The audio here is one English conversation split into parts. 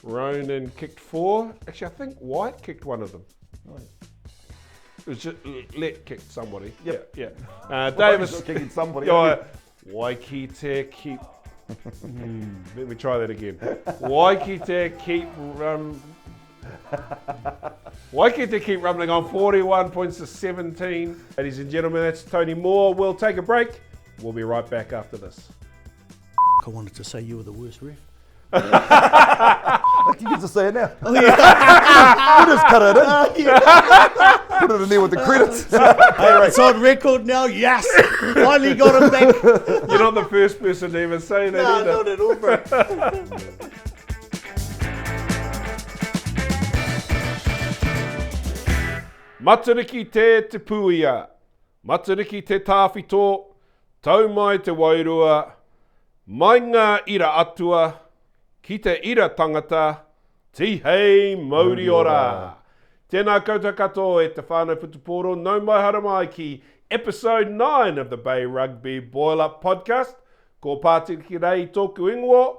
Ronan kicked 4. Actually, I think White kicked one of them. Oh, It was just Let kicked somebody. Yep. Yeah. Davis Davis. kicking somebody. Waikite keep. Let me try that again. Waikite keep rumbling on 41 points to 17. Ladies and gentlemen, that's Tony Moore. We'll take a break. We'll be right back after this. I wanted to say you were the worst ref. You get to say it now. Oh, yeah. We'll just cut it in. Put it in there with the credits. Hey, it's on record now. Yes, finally got him back. You're not the first person to even say that either. No, not at all, bro. Matariki te puia. Matariki te tāwhito. Tau mai te wairua. Mai ngā ira atua. Ki te ira tangata. Tihei mauri ora. Tēnā koutou katoa e te whānau putuporo. Nau mai hara mai ki episode 9 of the Bay Rugby Boil Up podcast. Ko Pātiki rei tōku ingoa.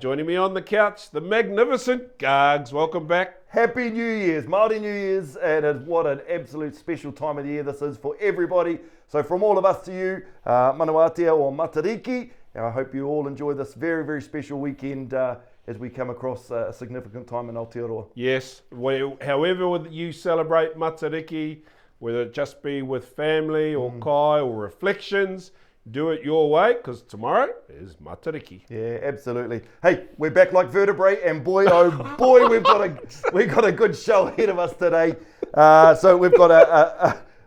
Joining me on the couch, the magnificent Gargs. Welcome back. Happy New Year's, Māori New Year's, and what an absolute special time of the year this is for everybody. So from all of us to you, Manawātea or Matariki, I hope you all enjoy this very, very special weekend as we come across a significant time in Aotearoa. Yes, however you celebrate Matariki, whether it just be with family or kai or reflections, do it your way, because tomorrow is Matariki. Yeah, absolutely. Hey, we're back like vertebrae, and boy, oh boy, we've got a good show ahead of us today. So we've got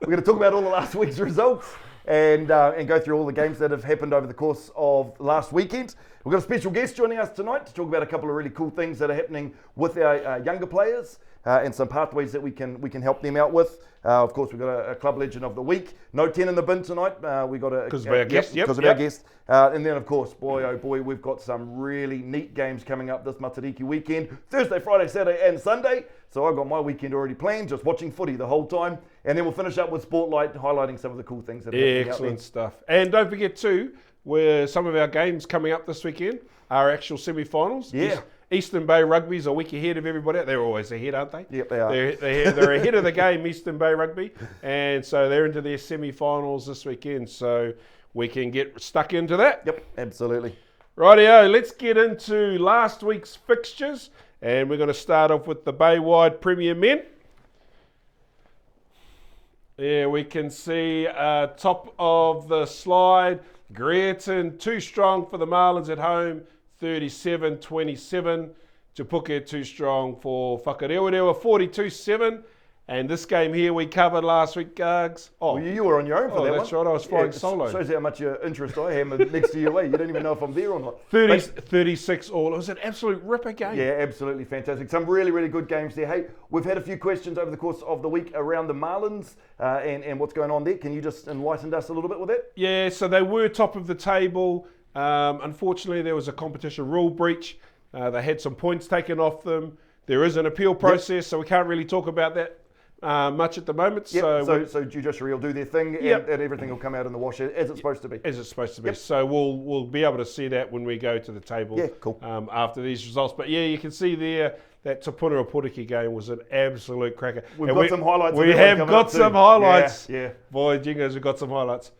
we're going to talk about all of last week's results and go through all the games that have happened over the course of last weekend. We've got a special guest joining us tonight to talk about a couple of really cool things that are happening with our younger players. And some pathways that we can help them out with. Of course, we've got a club legend of the week. No 10 in the bin tonight. We got because of our guest. Because of our guest. And then, of course, boy, oh boy, we've got some really neat games coming up this Matariki weekend. Thursday, Friday, Saturday, and Sunday. So I've got my weekend already planned, just watching footy the whole time. And then we'll finish up with Spotlight, highlighting some of the cool things that are happening Excellent out there. stuff. And don't forget too, where some of our games coming up this weekend are actual semi-finals. Yeah. Eastern Bay Rugby's a week ahead of everybody. They're always ahead, aren't they? Yep, they are. They're ahead of the game, Eastern Bay Rugby. And so they're into their semi-finals this weekend. So we can get stuck into that. Yep, absolutely. Rightio, let's get into last week's fixtures. And we're going to start off with the baywide Premier Men. Yeah, we can see top of the slide, Greerton, too strong for the Marlins at home. 37-27. Te Puke too strong for Whakarewarewa, 42-7. And this game here we covered last week, Gargs. Well, you were on your own for that one. That's right, I was flying solo. Shows how much interest I am next to your way. You don't even know if I'm there or not. 36 all. It was an absolute ripper game. Yeah, absolutely fantastic. Some really, really good games there. Hey, we've had a few questions over the course of the week around the Marlins and what's going on there. Can you just enlighten us a little bit with that? Yeah, so they were top of the table. Unfortunately, there was a competition rule breach. They had some points taken off them. There is an appeal process, so we can't really talk about that much at the moment. Yep. So judiciary will do their thing, and everything will come out in the wash as it's supposed to be. As it's supposed to be. Yep. So we'll be able to see that when we go to the table. Yeah, cool. After these results. But yeah, you can see there that Te Puna-Putiki game was an absolute cracker. We've got some highlights. We have got some highlights. Yeah. Boy, Jingos, we've got some highlights.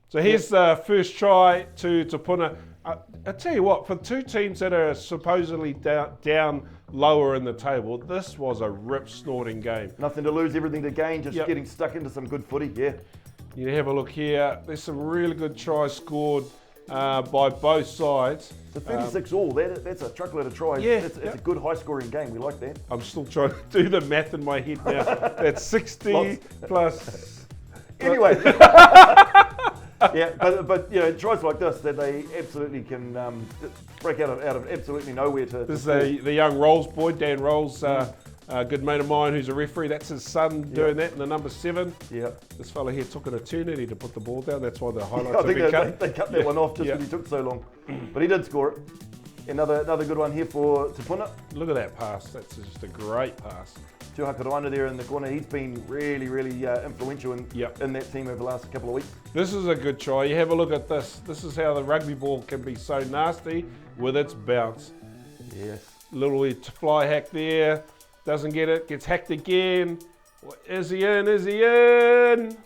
So here's the first try to Te Puna. I tell you what, for two teams that are supposedly down lower in the table, this was a rip-snorting game. Nothing to lose, everything to gain, just getting stuck into some good footy, yeah. You have a look here. There's some really good tries scored by both sides. The 36 all, that's a truckload of tries. Yeah. It's a good high-scoring game, we like that. I'm still trying to do the math in my head now. That's 60 plus... Anyway... Yeah, but you know, tries like this that they absolutely can break out of absolutely nowhere to. This is the young Rolls boy, Dan Rolls, a good mate of mine who's a referee. That's his son doing that in the number 7. Yeah. This fella here took an eternity to put the ball down. That's why the highlights I have been cut. They cut that one off just because he took so long. But he did score it. Another good one here for Te Puna. Look at that pass. That's just a great pass. Tuhaka Raina there in the corner. He's been really, really influential in that team over the last couple of weeks. This is a good try. You have a look at this. This is how the rugby ball can be so nasty with its bounce. Yes. Little fly hack there. Doesn't get it. Gets hacked again. Is he in? Is he in?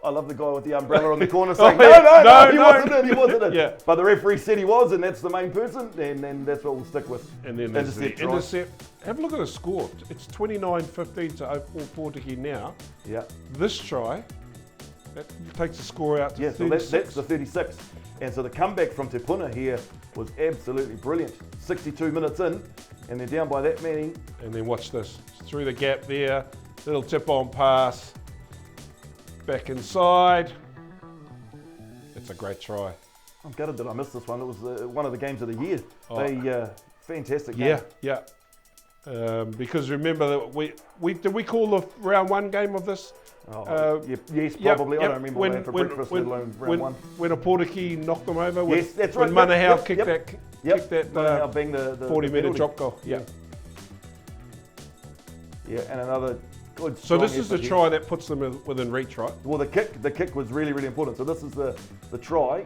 I love the guy with the umbrella on the corner saying, Oh, yeah. no, he No. wasn't in, he wasn't in. Yeah. But the referee said he was, and that's the main person, and that's what we'll stick with. And then there's the Intercept try. intercept. Have a look at the score. It's 29-15 to 04 Portuguese now. Yeah. This try, that takes the score out to Yeah, so 36. that's the 36. And so the comeback from Te Puna here was absolutely brilliant. 62 minutes in, and they're down by that many. And then watch this. Through the gap there. Little tip-on pass. Back inside. It's a great try. I'm gutted that I missed this one. It was one of the games of the year. Oh. They fantastic game. Yeah. Because remember that we did we call the round one game of this? Yes, Yep, probably. I yep. don't remember what I had for breakfast, let alone round one. When a Portuguese knocked them over. Yes, that's when right. Manahau kicked that Manahau being the 40-metre penalty. drop goal. Yeah. Yeah, and another good. So strong this is the effort here. try that puts them within reach, right? Well, the kick was really, really important. So this is the try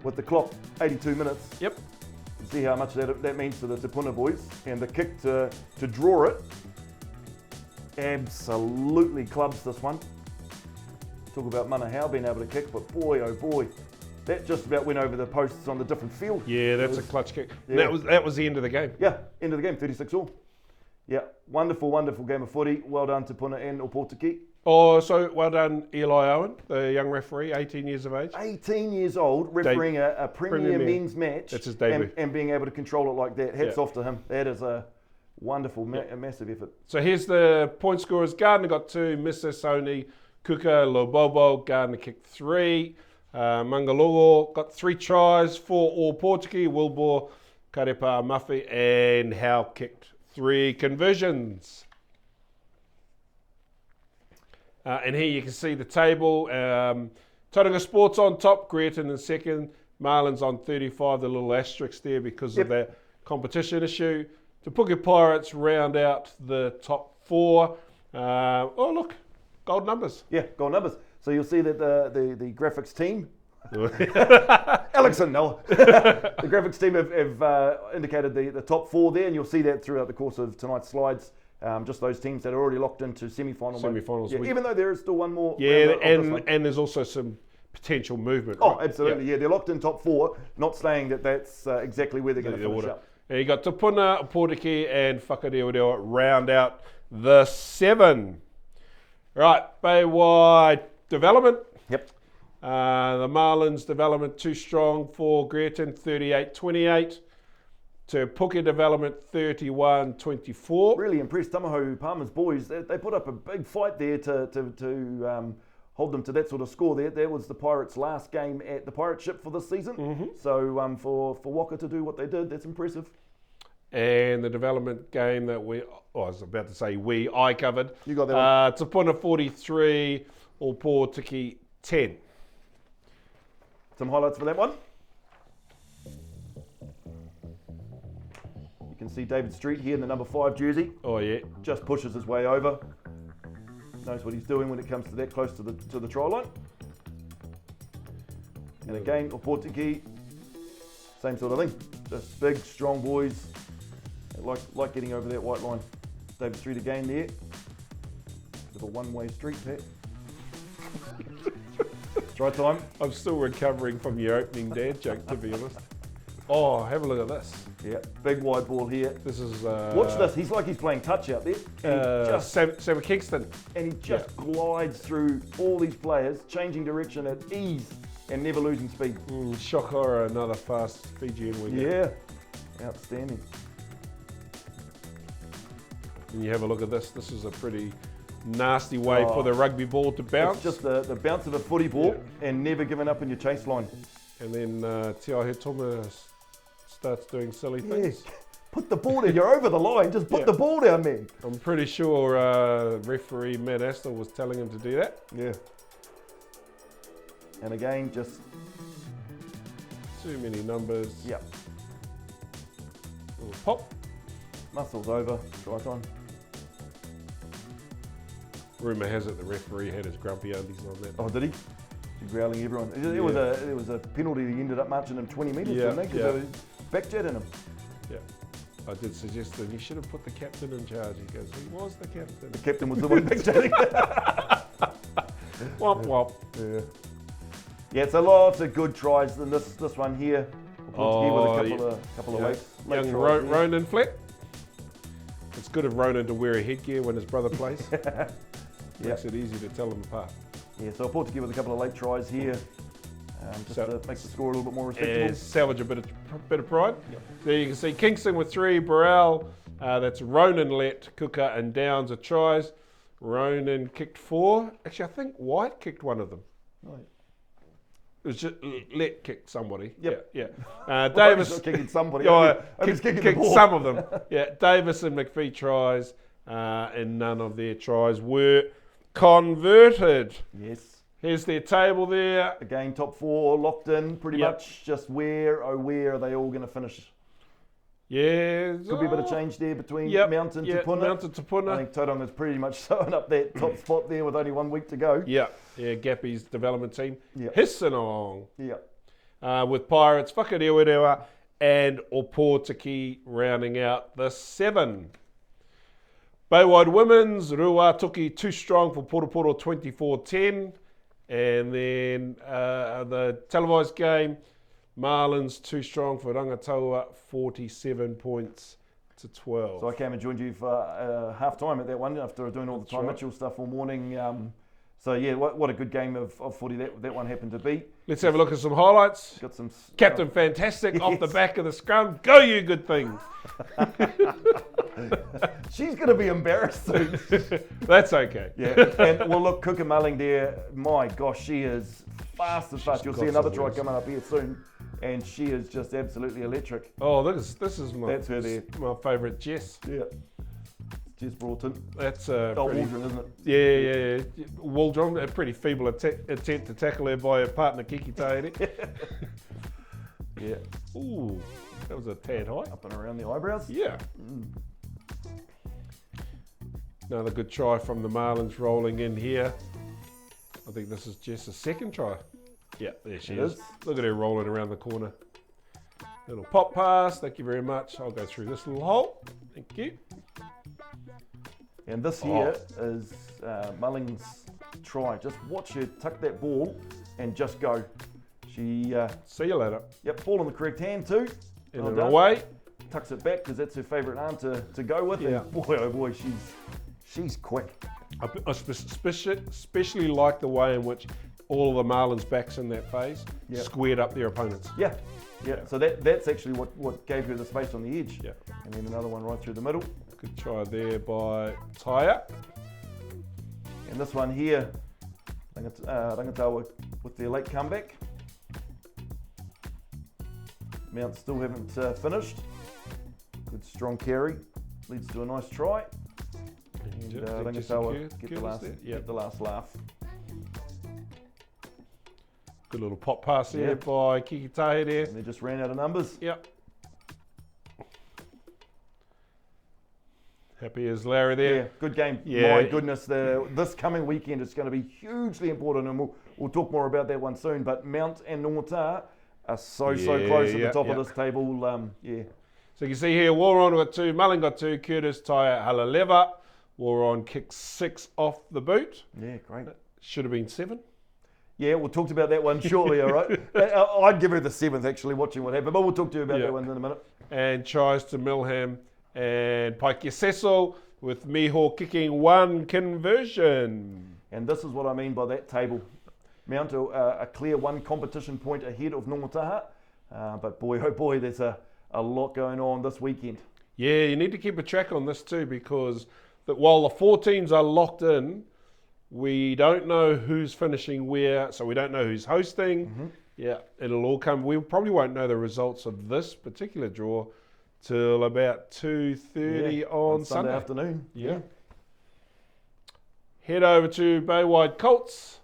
with the clock 82 minutes. Yep. See how much that means to the Te Puna boys. And the kick to draw it absolutely clubs this one. Talk about Manahau being able to kick, but boy, oh boy, that just about went over the posts on the different field. Yeah, that's a clutch kick. Yeah. That was the end of the game. Yeah, end of the game, 36 all. Yeah, wonderful, wonderful game of footy. Well done Te Puna and Oportuki. Oh, so well done, Eli Owen, the young referee, 18 years of age. 18 years old, refereeing a Premier men's match. That's his debut. And being able to control it like that. Hats Yeah. off to him. That is a wonderful, a massive effort. So here's the point scorers. Gardner got 2, Mr. Sony, Kuka, Lobobo. Gardner kicked 3. Mangalogo got 3 tries, 4 all Portuguese. Wilbur, Karepa, Muffy, and Howe kicked 3 conversions. And here you can see the table. Tauranga Sports on top, Greerton in second, Marlins on 35, the little asterisk there because of that competition issue. Te Puke Pirates round out the top 4. Oh look, gold numbers. Yeah, goal numbers. So you'll see that the graphics team, Alexon, no. The graphics team have indicated the top 4 there, and you'll see that throughout the course of tonight's slides. Just those teams that are already locked into semi-final. Semi-finals. Yeah, even though there is still one more. Yeah, round of this one. and there's also some potential movement. Oh, right? absolutely. Yeah, they're locked in top 4. Not saying that that's exactly where they're going to The finish order. up. And you got Te Puna, Portuguese, and Whakareorewa round out the 7. Right, baywide development. Yep. The Marlins development too strong for Greerton, 38-28. To Puke development, 31-24. Really impressed Tamaho Palmer's boys. They put up a big fight there to hold them to that sort of score there. That was the Pirates' last game at the Pirate Ship for this season. Mm-hmm. So for Waka to do what they did, that's impressive. And the development game that I covered. You got that one. Te Puna 43, Oportuki 10. Some highlights for that one. You can see David Street here in the number 5 jersey. Oh yeah. Just pushes his way over. Knows what he's doing when it comes to that close to the try line. And again, Oportuki, same sort of thing. Just big, strong boys. Like getting over that white line. David Street again there. Bit of a one-way street, Pat. Try time. I'm still recovering from your opening dad joke, to be honest. Oh, have a look at this. Yeah, big wide ball here. This is Watch this. He's like he's playing touch out there. And Sam Kingston. he just glides through all these players, changing direction at ease and never losing speed. Shock horror, another fast Fijian winger. Yeah, outstanding. And you have a look at this. This is a pretty nasty way for the rugby ball to bounce. It's just the bounce of a footy ball and never giving up in your chase line. And then Te Ahetoma starts doing silly things. Put the ball down. You're over the line. Just put the ball down, man. I'm pretty sure referee Matt Astor was telling him to do that. Yeah. And again, just... Too many numbers. Yeah. Little pop. Muscles over. Try time. Rumour has it the referee had his grumpy undies on that. Oh, did he? He's growling everyone. It was a penalty that ended up marching him 20 metres, Yeah, didn't they? Because they were backjetting him. Yeah. I did suggest that you should have put the captain in charge. He goes, he was the captain. The captain was the one picturing. Womp womp. Yeah, it's a lot of good tries than this one here. We'll put together with a couple of late young tries. Ronan Flat. It's good of Ronan to wear a headgear when his brother plays. Makes it easy to tell them apart. Yeah, so I put together with a couple of late tries here, just to make the score a little bit more respectable. Salvage a bit of pride. There you can see Kingston with 3, Burrell, that's Ronan, Let, Cooker and Downs are tries. Ronan kicked 4. Actually, I think White kicked one of them. Right. It was just Let kicked somebody. Yep. Yeah. Davis not kicking somebody. I was kicking the kicked ball. some of them. Yeah. Davis and McPhee tries, and none of their tries were converted. Yes. Here's their table there. Again, top 4 locked in pretty much. Just where are they all going to finish? Yeah. Could be a bit of change there between Mountain to Puna. Mountain to Puna. I think Tauranga is pretty much sewing up that top spot there with only 1 week to go. Yeah. Gappy's development team. Yeah. Hissanong. Yeah. With Pirates, Whakarewarewa and Opotiki rounding out the 7. Baywide Women's, Ruatoki too strong for Poroporo 24-10. And then the televised game, Marlins too strong for Rangataua 47 points to 12. So I came and joined you for half time at that one after doing all the Tai right. Mitchell stuff all morning. So yeah, what a good game of footy that one happened to be. Let's have a look at some highlights. Got some Captain Fantastic off the back of the scrum. Go you good things. She's going to be embarrassed soon. That's okay. Yeah, and well look, Kuka Mulling there, my gosh, she is fast as fast. You'll see another try coming up here soon, and she is just absolutely electric. Oh, this is That's her there. my favourite Jess. Yeah. Jess Broughton. That's Waldron, isn't it? Yeah. Waldron, a pretty feeble attempt to tackle her by her partner Kiki Taere. Yeah. Ooh, that was a tad high. Up and around the eyebrows. Yeah. Another good try from the Marlins rolling in here. I think this is Jess's second try. Yeah, there she is. Look at her rolling around the corner. Little pop pass, thank you very much. I'll go through this little hole. Thank you. And this here is Mulling's try. Just watch her tuck that ball and just go. She See you later. ball in the correct hand too. In and away. Tucks it back because that's her favourite arm to go with. Yeah. And boy, oh boy, she's quick. I especially like the way in which all of the Marlins backs in that phase squared up their opponents. Yeah. So that's actually what gave her the space on the edge. Yeah. And then another one right through the middle. Good try there by Taya. And this one here, Rangataua with their late comeback. Mount still haven't finished. Good strong carry, leads to a nice try. And Rangataua get the last laugh. Good little pop pass there by Kiki Tahe there. And they just ran out of numbers. Yep. Happy as Larry there. Yeah, good game. Yeah. My goodness, this coming weekend is going to be hugely important, and we'll talk more about that one soon. But Mount and Ngota are so close at the top of this table. So you can see here, Warren got 2, Mulling got 2, Curtis, Taya, Halaleva. Warren kicked 6 off the boot. Yeah, great. Should have been 7. Yeah, we'll talk about that one shortly, all right? I'd give her the 7th, actually, watching what happened, but we'll talk to you about that one in a minute. And tries to Milham and Paike Cecil with Miho kicking 1 conversion. And this is what I mean by that table. Mount a clear 1 competition point ahead of Ngota, but boy, oh boy, there's a lot going on this weekend. Yeah, you need to keep a track on this too, because while the 4 teams are locked in, we don't know who's finishing where, so we don't know who's hosting. Mm-hmm. Yeah, it'll all come. We probably won't know the results of this particular draw till about 2:30 on Sunday afternoon. Yeah. Head over to Baywide Colts.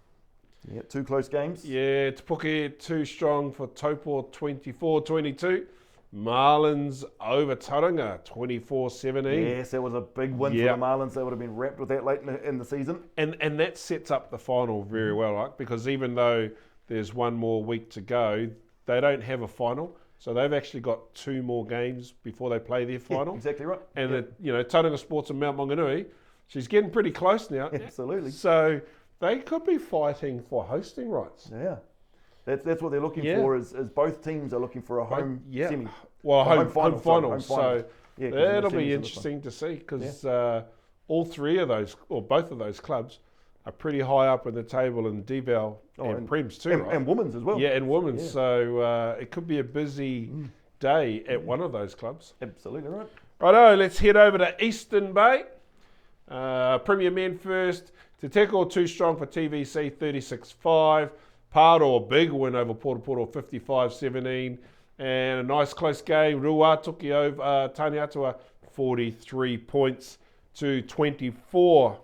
Yeah, 2 close games. Yeah, Te Puke too strong for Taupo 24-22. Marlins over Tauranga 24-17. Yes, that was a big win for the Marlins. They would have been wrapped with that late in the season. And that sets up the final very well, right? Because even though there's 1 more week to go, they don't have a final. So they've actually got 2 more games before they play their final. Exactly right. And Tauranga Sports and Mount Maunganui, she's getting pretty close now. Absolutely. So they could be fighting for hosting rights. Yeah. That's what they're looking for. Is both teams are looking for a home semi. Well, home final. final. So yeah, that'll be interesting to see because all 3 of those, or both of those clubs, are pretty high up in the table in DDL and Prems too, right? And women's as well. Yeah, and women's. Yeah. So it could be a busy day at one of those clubs. Absolutely right. Righto, let's head over to Eastern Bay. Premier Men first. Te Teko 2 strong for TVC 36-5. Pāro, big win over Portoporo 55-17. And a nice close game. Rua took you over Taniatua 43 points to 24.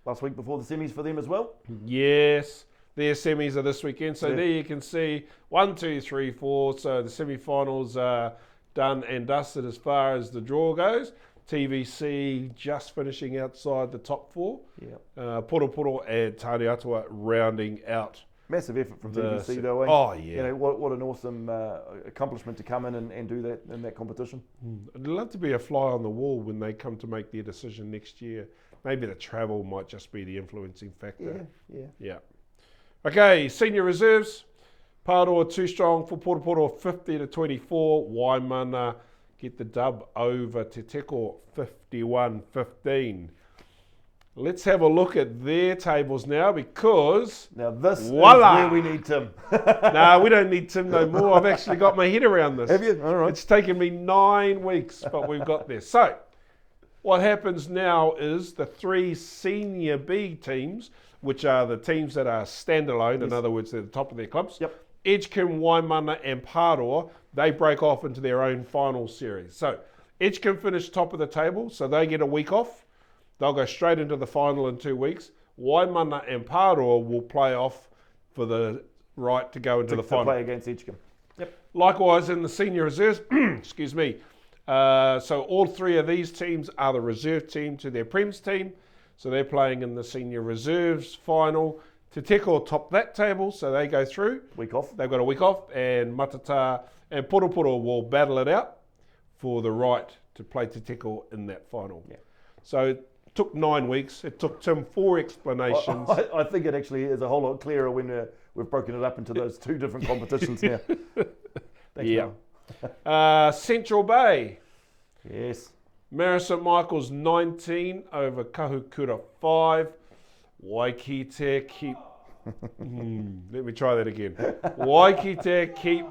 Last week before the semis for them as well? Yes, their semis are this weekend. So there you can see 1, 2, 3, 4. So the semi-finals are done and dusted as far as the draw goes. TVC just finishing outside the top 4. Yeah. Portoporo and Taniatua rounding out. Massive effort from TVC though, eh? Oh, yeah. What an awesome accomplishment to come in and do that in that competition. I'd love to be a fly on the wall when they come to make their decision next year. Maybe the travel might just be the influencing factor. Yeah. Okay, senior reserves. Pāro 2 strong for Portoporo 50-24. Waimana get the dub over Te Teko 51-15. Let's have a look at their tables now because... Now this is where we need Tim. No, we don't need Tim no more. I've actually got my head around this. Have you? All right. It's taken me 9 weeks, but we've got there. So, what happens now is the 3 senior B teams, which are the teams that are standalone, in other words, they're the top of their clubs. Yep. Edgecombe, Waimana and Pāro, they break off into their own final series. So, Edgecombe finish top of the table, so they get a week off. They'll go straight into the final in 2 weeks. Waimana and Pāro will play off for the right to go into the final. To play against Edgecombe. Yep. Likewise in the senior reserves, excuse me. So all 3 of these teams are the reserve team to their Prems team. So they're playing in the senior reserves final. Te Teko top that table, so they go through. Week off. They've got a week off, and Matata and Portoporo will battle it out for the right to play Te Teko in that final. Yeah. So it took 9 weeks. It took Tim 4 explanations. I think it actually is a whole lot clearer when we've broken it up into those 2 different competitions now. Thank you. Central Bay. Yes. Mara St Michael's 19 over Kahukura 5. Waikite keep... let me try that again. Waikite keep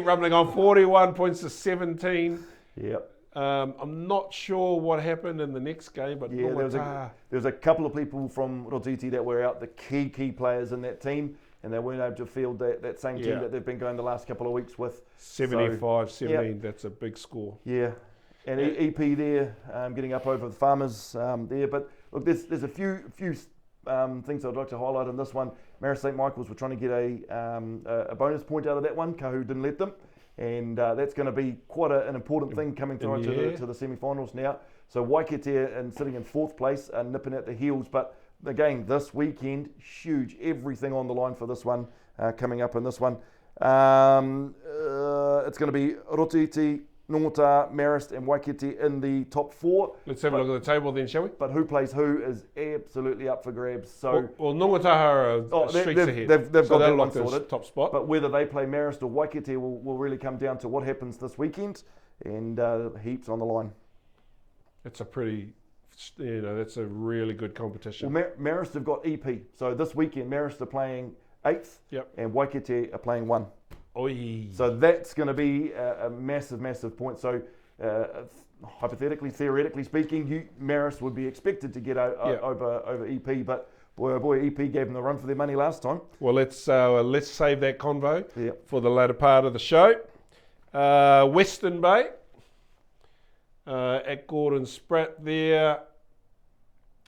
rumbling on 41 points to 17. Yep. I'm not sure what happened in the next game, but there was a couple of people from Rotiti that were out, the key players in that team, and they weren't able to field that same team that they've been going the last couple of weeks with. 75-17, that's a big score. Yeah, and EP there getting up over the Farmers there. But look, there's a few things I'd like to highlight in this one. Mara St Michael's were trying to get a bonus point out of that one. Kahu didn't let them. And that's going to be quite an important thing coming through to the semi-finals now. So Waikato and sitting in 4th place are nipping at the heels. But again, this weekend, huge. Everything on the line for this one coming up in this one. It's going to be Rotiti, Nongota, Marist and Waikite in the top 4. Let's have a look at the table then, shall we? But who plays who is absolutely up for grabs. So well Nongota are streaks ahead. They've got that one sorted. Top spot. But whether they play Marist or Waikite will really come down to what happens this weekend, and heaps on the line. It's a pretty, that's a really good competition. Well, Marist have got EP. So this weekend, Marist are playing 8th, and Waikite are playing 1. Oi. So that's going to be a massive point. So hypothetically, theoretically speaking, Marist would be expected to get over EP, but boy, oh boy, EP gave them the run for their money last time. Well, let's save that convo for the latter part of the show. Western Bay at Gordon Spratt there.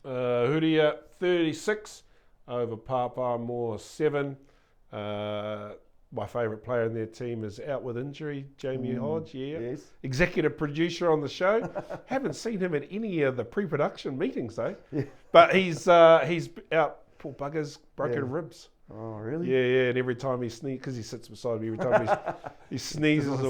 Huria 36 over Papa Moore 7. My favourite player in their team is out with injury, Jamie Hodge. Yes. Executive producer on the show. Haven't seen him at any of the pre-production meetings though. Yeah. But he's out poor bugger's broken ribs. Oh, really? Yeah, and every time he sneezes, because he sits beside me, every time he sneezes,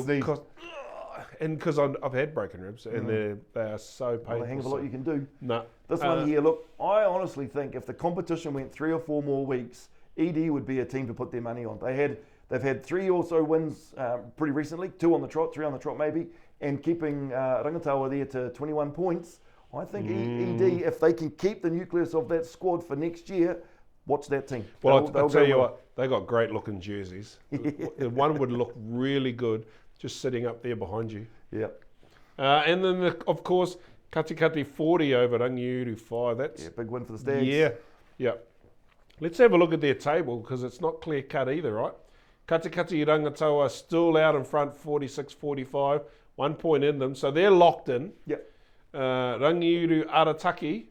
and because I've had broken ribs, and they are so painful. Not a hang of a lot you can do. No. This one here, look, I honestly think if the competition went 3 or 4 more weeks, ED would be a team to put their money on. They've had 3 or so wins pretty recently, 2 on the trot, 3 on the trot maybe, and keeping Rangatawa there to 21 points. I think ED, if they can keep the nucleus of that squad for next year, watch that team. Well, I'll tell you what, they got great looking jerseys. One would look really good just sitting up there behind you. Yeah. And then, of course, Katikati 40 over Rangiuru 5. That's big win for the Stags. Yeah. Let's have a look at their table because it's not clear cut either, right? Katikati Rangatawa still out in front, 46-45, 1 point in them, so they're locked in. Yep. Rangiuru Arataki,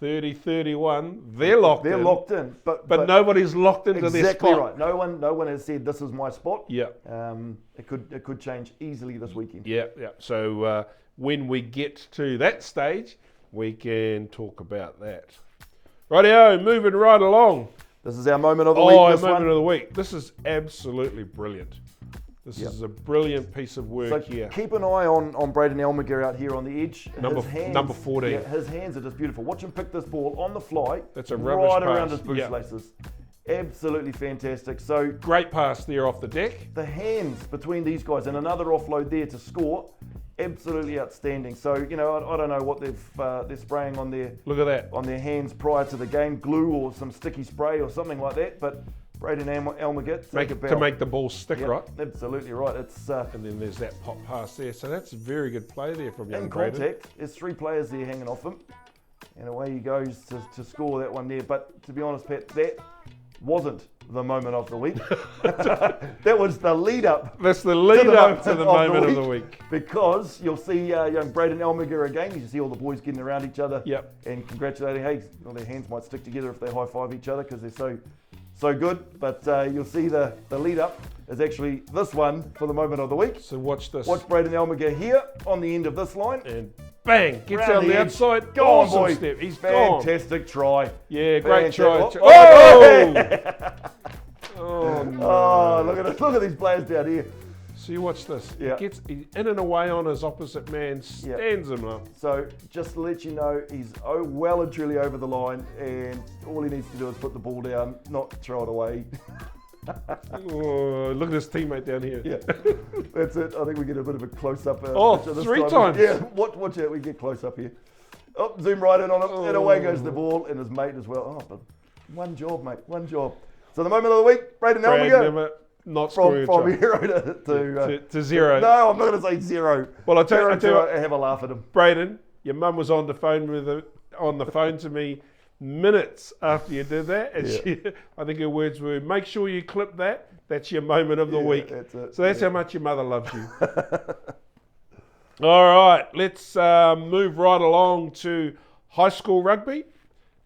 30-31, they're locked in. They're locked in, but nobody's locked into their spot. Exactly right. No one has said this is my spot. Yeah. It could change easily this weekend. Yeah. So when we get to that stage, we can talk about that. Rightio, moving right along. This is our moment of the week. Our moment of the week. This is absolutely brilliant. This is a brilliant piece of work here. Keep an eye on Braden Elmiger out here on the edge. Number 14. Yeah, his hands are just beautiful. Watch him pick this ball on the fly. That's a rubbish right pass. Around his boot laces. Absolutely fantastic. So great pass there off the deck. The hands between these guys and another offload there to score. Absolutely outstanding. So I don't know what they're spraying on their on their hands prior to the game, glue or some sticky spray or something like that. But Braden Elmiger to make the ball stick, right? Absolutely right. It's and then there's that pop pass there. So that's a very good play there from young Braden. In Braden. contact, there's 3 players there hanging off him, and away he goes to score that one there. But to be honest, Pat, that wasn't the moment of the week. That was the lead up. That's the lead up to the moment of the week. Because you'll see young Braden Elmiger again. You see all the boys getting around each other and congratulating. Hey, their hands might stick together if they high five each other because they're so good. But you'll see the lead up is actually this one for the moment of the week. So watch this. Watch Braden Elmiger here on the end of this line. And bang, gets out the outside. Go on, boy. Step. He's fantastic try. Yeah, great try. Oh, no. Look at these players down here. So you watch this. Yeah. He gets in and away on his opposite man, stands him up. So just to let you know, he's well and truly over the line, and all he needs to do is put the ball down, not throw it away. Look at his teammate down here. Yeah, that's it. I think we get a bit of a close-up. 3 times. Yeah, watch out. We get close up here. Oh, zoom right in on him, and away goes the ball, and his mate as well. Oh, but one job, mate, one job. So the moment of the week, Braden Elmiger. Not from hero to zero. No, I'm not going to say zero. Well, I tell you, I have a laugh at him. Braden, your mum was on the phone to me minutes after you did that, and I think her words were, "Make sure you clip that. That's your moment of the week." That's it. So that's how much your mother loves you. All right, let's move right along to high school rugby.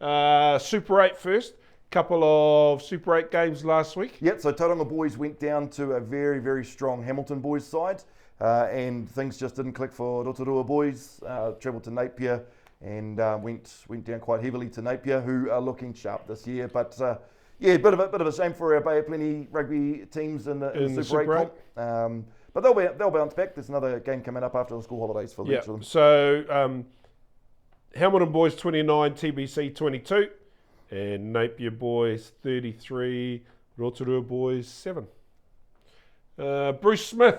Super 8 first. Couple of Super 8 games last week. Yep, so Tauranga boys went down to a very, very strong Hamilton boys side, and things just didn't click for Rotorua boys. Travelled to Napier and went down quite heavily to Napier, who are looking sharp this year. But bit of a shame for our Bay of Plenty rugby teams in the Super 8 comp. But they'll bounce back. There's another game coming up after the school holidays for each of them. So Hamilton boys 29, TBC 22. And Napier boys 33, Rotorua boys 7. Bruce White.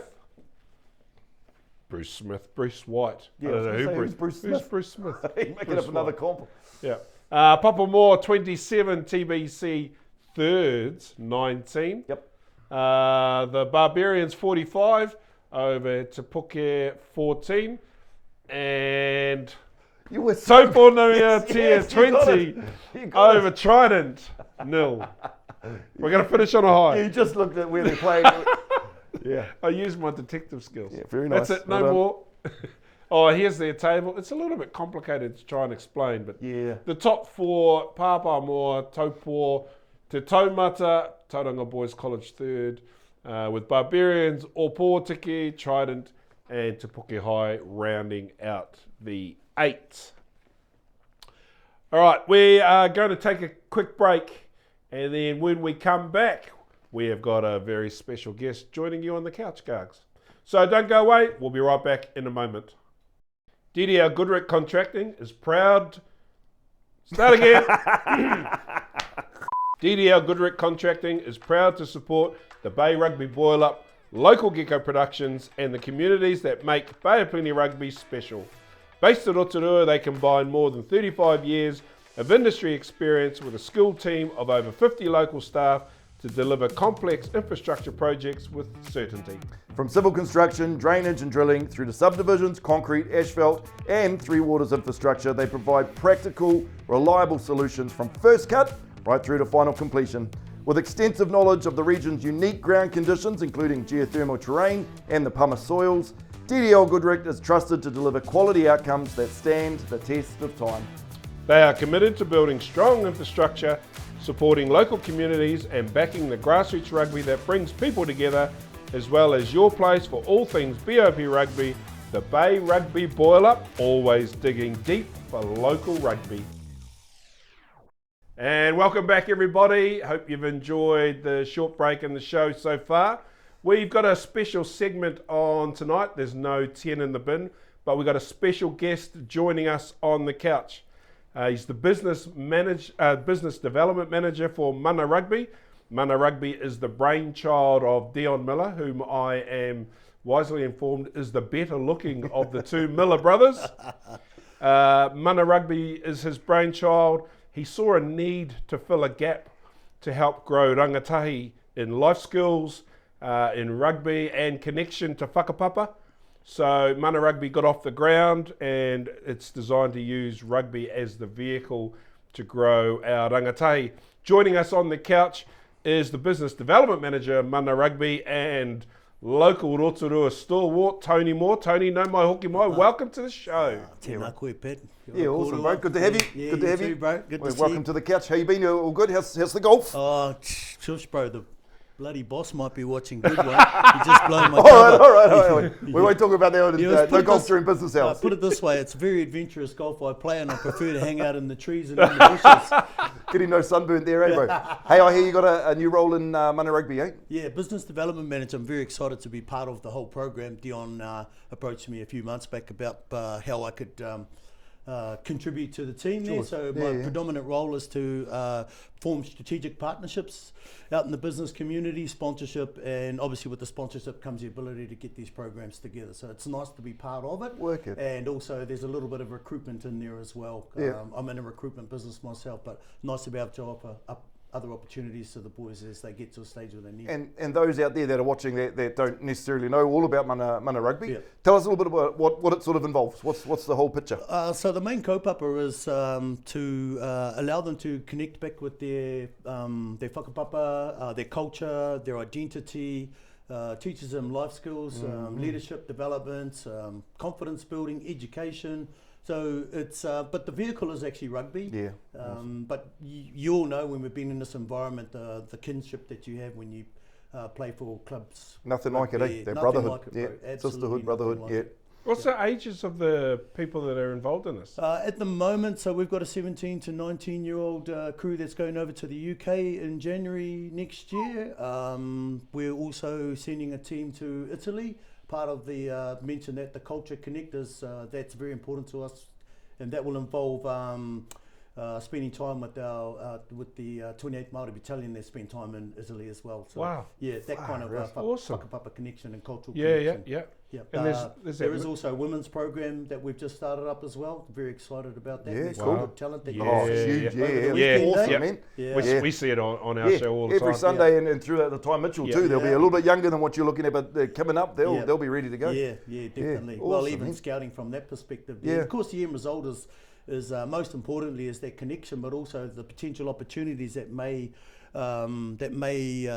Yeah, I don't know who who's Bruce Smith? Who's Bruce Smith? He's making up another comp. Yeah. Papamore 27, TBC thirds 19. Yep. The Barbarians 45 over Te Puke 14. And You were Tauponga Tier 20 over Trident 0. We're going to finish on a high. You just looked at where they're playing. Yeah. I used my detective skills. Yeah, very nice. That's it, no more. Here's their table. It's a little bit complicated to try and explain, but the top 4, Papamore, Taupo, Te Taumata, Tauranga Boys College 3rd, with Barbarians, Opotiki, Trident, and Te Puke High rounding out the 8. All right, we are going to take a quick break, and then when we come back, we have got a very special guest joining you on the couch, Gargs. So don't go away. We'll be right back in a moment. DDL Goodrick Contracting is proud. Start again. DDL Goodrick Contracting is proud to support the Bay Rugby Boil-Up, local gecko productions, and the communities that make Bay of Plenty Rugby special. Based at Rotorua, they combine more than 35 years of industry experience with a skilled team of over 50 local staff to deliver complex infrastructure projects with certainty. From civil construction, drainage and drilling, through to subdivisions, concrete, asphalt and three waters infrastructure, they provide practical, reliable solutions from first cut right through to final completion. With extensive knowledge of the region's unique ground conditions, including geothermal terrain and the pumice soils, DDL Goodrick is trusted to deliver quality outcomes that stand the test of time. They are committed to building strong infrastructure, supporting local communities and backing the grassroots rugby that brings people together, as well as your place for all things BOP rugby, the Bay Rugby Boil-Up, always digging deep for local rugby. And welcome back everybody. Hope you've enjoyed the short break in the show so far. We've got a special segment on tonight. There's no 10 in the bin, but we've got a special guest joining us on the couch. He's the business development manager for Mana Rugby. Mana Rugby is the brainchild of Dion Miller, whom I am wisely informed is the better looking of the two Miller brothers. Mana Rugby is his brainchild. He saw a need to fill a gap to help grow rangatahi in life skills, in rugby and connection to whakapapa. So Mana Rugby got off the ground and it's designed to use rugby as the vehicle to grow our rangatahi. Joining us on the couch is the business development manager, Mana Rugby, and local Rotorua stalwart, Tony Moore. Tony, no mai hoki mai, welcome to the show. Tēnā koe, Pet. Yeah, awesome, bro. Good to have you. Yeah, Good to have too, you. bro. Good to see Welcome you. to the couch. How you been? All good? How's the golf? Oh, shush, bro. The bloody boss might be watching good one. He just blown my cover. All right. We won't talk about that. Yeah, No golf during business hours. Put it this way, it's very adventurous golf I play and I prefer to hang out in the trees and in the bushes. Getting no sunburn there, eh, bro? Hey, I hear you got a new role in Mana Rugby, eh? Yeah, business development manager. I'm very excited to be part of the whole program. Dion approached me a few months back about how I could contribute to the team there. So my predominant role is to form strategic partnerships out in the business community, sponsorship, and obviously with the sponsorship comes the ability to get these programs together. So it's nice to be part of it. Work it. And also there's a little bit of recruitment in there as well. Yeah. I'm in a recruitment business myself, but nice to be able to offer up other opportunities to the boys as they get to a stage where they need. And those out there that are watching that don't necessarily know all about Mana Rugby, Yeah. tell us a little bit about what it sort of involves. What's the whole picture? So the main kaupapa is to allow them to connect back with their whakapapa, their culture, their identity, teaches them life skills, leadership development, confidence building, education. So it's, but the vehicle is actually rugby. Yeah. But you all know when we've been in this environment, the kinship that you have when you play for clubs. Nothing like it, eh? That Nothing brotherhood, like it, bro. yeah, Absolutely sisterhood, brotherhood, nothing yeah. like it. What's the ages of the people that are involved in this? At the moment, so we've got a 17 to 19-year-old crew that's going over to the UK in January next year. We're also sending a team to Italy. Part of the mention that the culture connectors, that's very important to us, and that will involve spending time with our with the 28th Māori Battalion. They spend time in Italy as well. So, Wow. Yeah, that kind of that's awesome. whakapapa connection and cultural Yeah. connection. Yeah. And There is also a women's program that we've just started up as well. Very excited about that. Yeah, There's cool. some good talent that Yeah. Oh, you huge, over the yeah. weekend, Awesome, eh? man. Yeah. We see it on our show all the Every time. Sunday and throughout the Tai Mitchell Yeah. too. They'll be Yeah. a little bit younger than what you're looking at, but they're coming up. They'll Yeah. be ready to go. Yeah, definitely. Yeah, Well, awesome, even man. scouting from that perspective. Yeah. Of course, the end result is most importantly is that connection, but also the potential opportunities that may play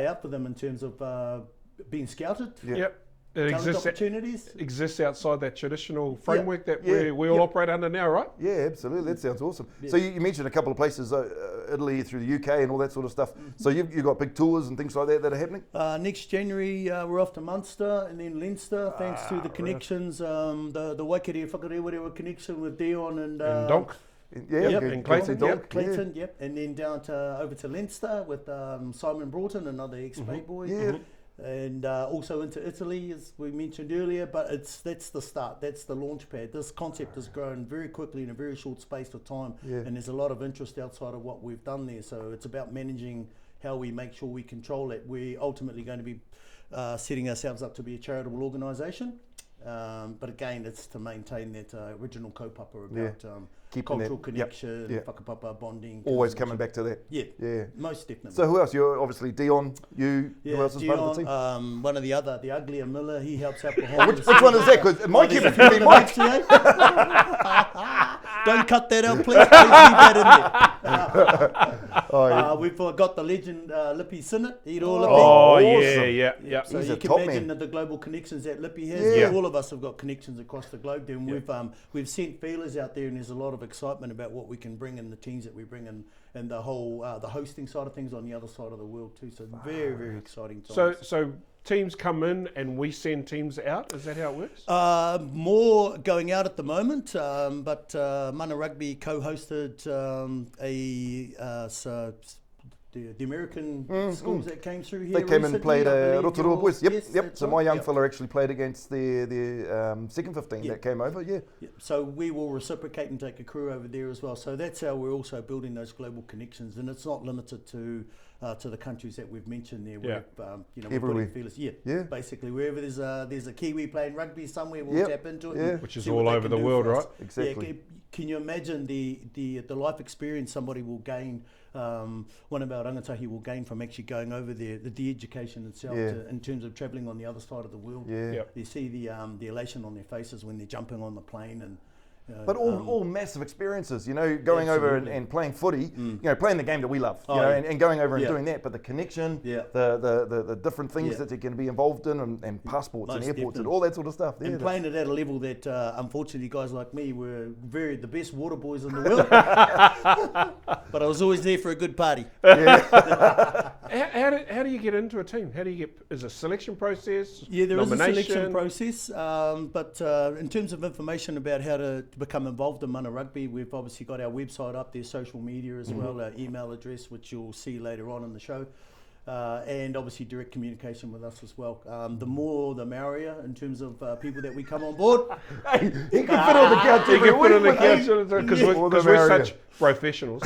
out for them in terms of being scouted. Yeah. Yep. talent opportunities. Exists outside that traditional framework that Yeah. we all operate under now, right? Yeah, absolutely. That sounds awesome. So you mentioned a couple of places, Italy through the UK and all that sort of stuff. So you've got big tours and things like that are happening? Next January, we're off to Munster and then Leinster, thanks to the connections, the Waikato Whakarewarewa connection with Dion and Donk. Yeah, Yep. okay. And Clayton. Clayton, yep. And then down to over to Leinster with Simon Broughton, another ex-Bay boy. Yeah. And also into Italy, as we mentioned earlier, but that's the start, that's the launch pad. This concept has grown very quickly in a very short space of time, and there's a lot of interest outside of what we've done there. So it's about managing how we make sure we control it. We're ultimately going to be setting ourselves up to be a charitable organisation, but again, it's to maintain that original kaupapa about cultural connection, whakapapa bonding. Always coming back to that. Yeah, most definitely. So who else? You're obviously Dion, who else is part of the team? One of the uglier Miller, he helps out behind. Which one is that? Because Mike kept it Mike. Don't cut that out, please. Leave that in there. We've got the legend Lippy Sinnott. Oh, awesome. yeah. So He's you a can top imagine man. the global connections that Lippy has. Yeah. All of us have got connections across the globe there, and we've sent feelers out there, and there's a lot of excitement about what we can bring in, the teams that we bring in, and the whole the hosting side of things on the other side of the world too. So very, very exciting times. So teams come in and we send teams out. Is that how it works? More going out at the moment, but Mana Rugby co-hosted the American schools that came through here. They came and played Rotorua Boys. Yep. Yes, So my young fella actually played against the second 15 that came over. Yeah. So we will reciprocate and take a crew over there as well. So that's how we're also building those global connections, and it's not limited to the countries that we've mentioned there. Yeah. We're Everywhere. putting feelers. Yeah. Basically, wherever there's a Kiwi playing rugby somewhere, we'll tap into it. Yeah. Which is see all what they over can the do world, for us. right? Exactly. Yeah, can you imagine the life experience somebody will gain? One of our rangatahi will gain from actually going over there, the education itself, in terms of travelling on the other side of the world. Yeah. You see the elation on their faces when they're jumping on the plane and. But all massive experiences, going over and playing footy, playing the game that we love, and going over and doing that. But the connection, the different things that you can be involved in, and passports and airports and all that sort of stuff. And playing it at a level that, unfortunately, guys like me were the best water boys in the world. But I was always there for a good party. How do you get into a team? Is a selection process? Yeah, there is a nomination? selection process, but in terms of information about how to become involved in Mana Rugby, we've obviously got our website up there, social media as well, our email address, which you'll see later on in the show, and obviously direct communication with us as well. The more the merrier in terms of people that we come on board. Hey, he can fit on the couch. You can put on the couch because we're such professionals.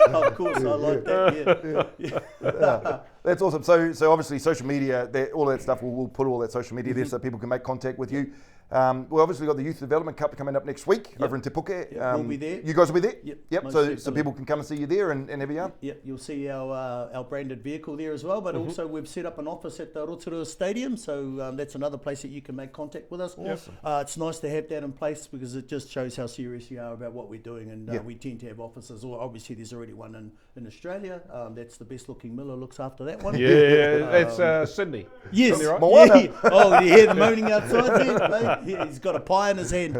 Of course, I like that. That's awesome. So obviously social media, all that stuff, we'll put all that social media there so people can make contact with you. We obviously got the Youth Development Cup coming up next week over in Te Puke. We'll be there. You guys will be there? Yep. So people can come and see you there and have a yarn? Yep, you'll see our branded vehicle there as well, but also we've set up an office at the Rotorua Stadium, so that's another place that you can make contact with us. Awesome. It's nice to have that in place because it just shows how serious you are about what we're doing, and we tend to have offices, or obviously there's already one in Australia. That's the best looking Miller looks after that one. Yeah, that's Sydney. Yes. Sydney, right? Moana. Oh, you hear the moaning outside there? Mate? He's got a pie in his hand.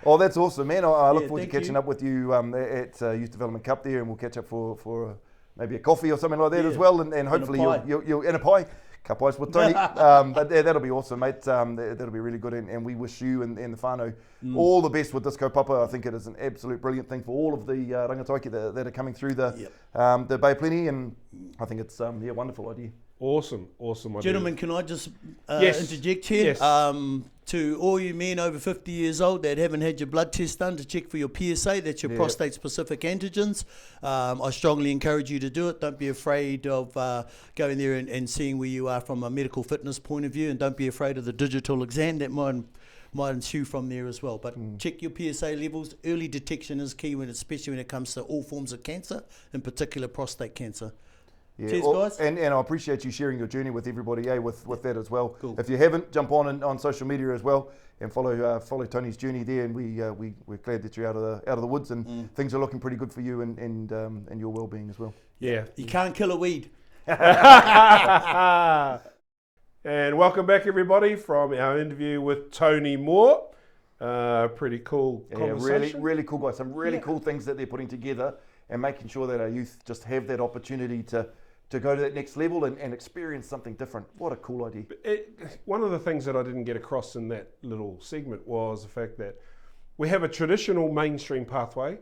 Oh, that's awesome, man. I look forward to thank catching you. up with you at Youth Development Cup there, and we'll catch up for maybe a coffee or something like that as well, and hopefully you'll in a pie. Cup ice with Tony. But that'll be awesome, mate. That'll be really good, and we wish you and the whānau all the best with this kaupapa. I think it is an absolute brilliant thing for all of the rangataiki that are coming through the Bay Plenty, and I think it's wonderful idea. Awesome idea. Gentlemen, can I just Yes. interject here? Yes. To all you men over 50 years old that haven't had your blood test done to check for your PSA, that's your prostate-specific antigens. I strongly encourage you to do it. Don't be afraid of going there and seeing where you are from a medical fitness point of view, and don't be afraid of the digital exam that might ensue from there as well. But check your PSA levels. Early detection is key, especially when it comes to all forms of cancer, in particular prostate cancer. Yeah, Cheers, guys. And I appreciate you sharing your journey with everybody, with that as well. Cool. If you haven't, jump on social media as well and follow Tony's journey there. And we're glad that you're out of the woods, and things are looking pretty good for you and your well-being as well. Yeah. You can't kill a weed. And welcome back, everybody, from our interview with Tony Moore. Pretty cool conversation. Really cool guys. Some really cool things that they're putting together and making sure that our youth just have that opportunity to go to that next level and experience something different. What a cool idea. One of the things that I didn't get across in that little segment was the fact that we have a traditional mainstream pathway,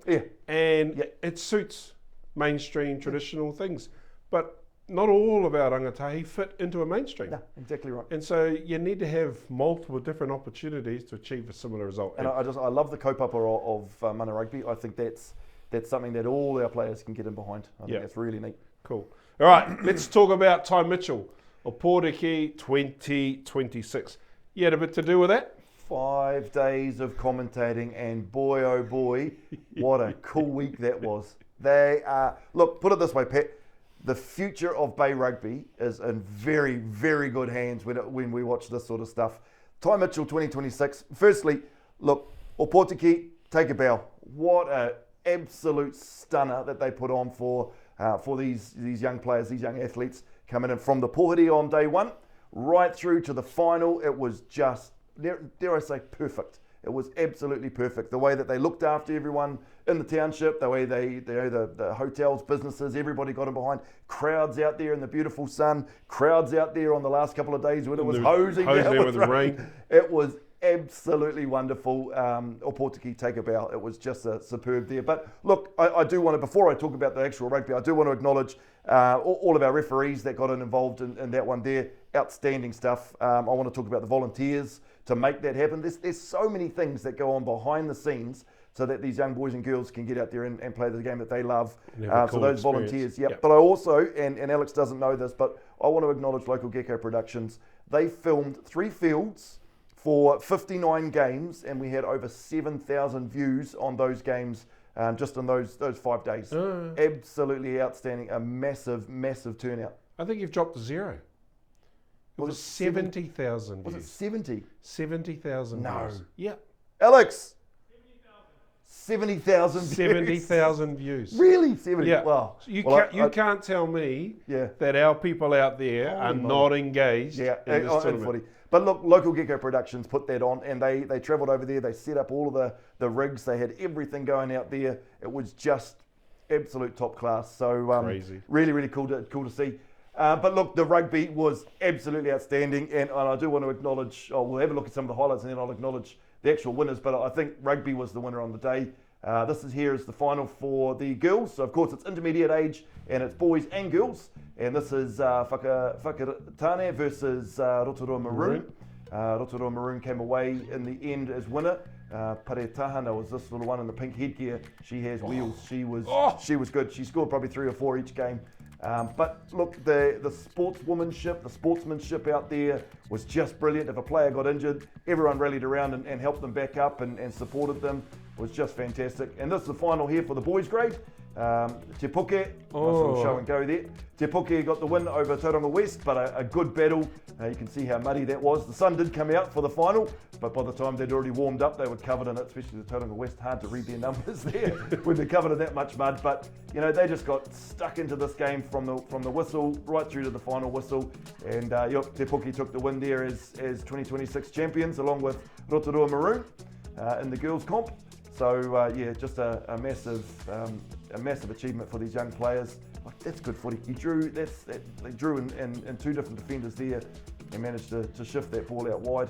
and it suits mainstream traditional things, but not all of our rangatahi fit into a mainstream. No, exactly right. And so you need to have multiple different opportunities to achieve a similar result. And I love the kaupapa of Mana Rugby. I think that's something that all our players can get in behind. I think that's really neat. Cool. All right, let's talk about Tai Mitchell, Opotiki 2026. You had a bit to do with that? 5 days of commentating, and boy, oh boy, what a cool week that was. They are, look, put it this way, Pat, the future of Bay Rugby is in very, very good hands when we watch this sort of stuff. Tai Mitchell 2026, firstly, look, Opotiki, take a bow. What an absolute stunner that they put on for these young players, these young athletes coming in from the Pohiri on day one, right through to the final. It was just, dare I say, perfect. It was absolutely perfect. The way that they looked after everyone in the township, the way the hotels, businesses, everybody got in behind. Crowds out there in the beautiful sun, crowds out there on the last couple of days when it was hosing down with rain. It was absolutely wonderful. Opotiki, take a bow. It was just superb there. But look, I do want to, before I talk about the actual rugby, I do want to acknowledge all of our referees that got involved in that one there. Outstanding stuff. I want to talk about the volunteers to make that happen. There's so many things that go on behind the scenes so that these young boys and girls can get out there and play the game that they love. So those volunteers, But I also, and Alex doesn't know this, but I want to acknowledge Local Gecko Productions. They filmed 3 fields for 59 games, and we had over 7,000 views on those games just in those 5 days. Absolutely outstanding. A massive, massive turnout. I think you've dropped to 0. It was 70,000 views. Was it 70? 70,000 views. No. Yeah. Alex? 70,000 views. 70,000 views. Really? 70? Yeah. Wow. You can't tell me that our people out there are not engaged in this tournament. But look, Local Gecko Productions put that on, and they travelled over there. They set up all of the rigs. They had everything going out there. It was just absolute top class. So crazy. Really, really cool to see. But look, the rugby was absolutely outstanding, and I do want to acknowledge, we'll have a look at some of the highlights and then I'll acknowledge the actual winners, but I think rugby was the winner on the day. This is the final for the girls. So of course it's intermediate age and it's boys and girls, and this is Whakatane versus Rotorua Maroon. Rotorua Maroon came away in the end as winner. Pare Tahana was this little one in the pink headgear. She has wheels. She was good. She scored probably 3 or 4 each game. But look, the sportsmanship out there was just brilliant. If a player got injured, everyone rallied around and helped them back up and supported them. It was just fantastic. And this is the final here for the boys' grade. Te Puke, nice little show and go there. Te Puke got the win over Tauranga West, but a good battle. You can see how muddy that was. The sun did come out for the final, but by the time they'd already warmed up, they were covered in it, especially the Tauranga West. Hard to read their numbers there when they're covered in that much mud. But they just got stuck into this game from the whistle right through to the final whistle. And Te Puke took the win there as 2026 champions, along with Rotorua Maroon in the girls' comp. So just a massive achievement for these young players. That's good footy. They drew in 2 different defenders there and managed to shift that ball out wide.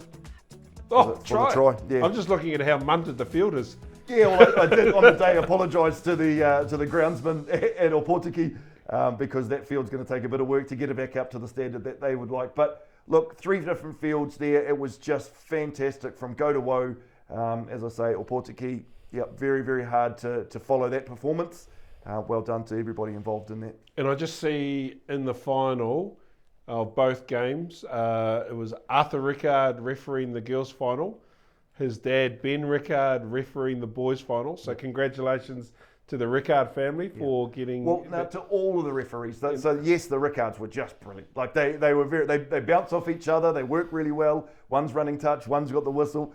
For the try. Yeah. I'm just looking at how munted the field is. Yeah, well, I did on the day apologise to the groundsman at Opotiki because that field's going to take a bit of work to get it back up to the standard that they would like. But look, 3 different fields there. It was just fantastic from go to woe. As I say, Opotiki, very, very hard to follow that performance. Well done to everybody involved in that. And I just see in the final of both games, it was Arthur Rickard refereeing the girls' final, his dad Ben Rickard refereeing the boys' final. So congratulations to the Rickard family for getting... Well, now to all of the referees. So yes, the Rickards were just brilliant. Like they were they bounce off each other, they work really well. One's running touch, one's got the whistle.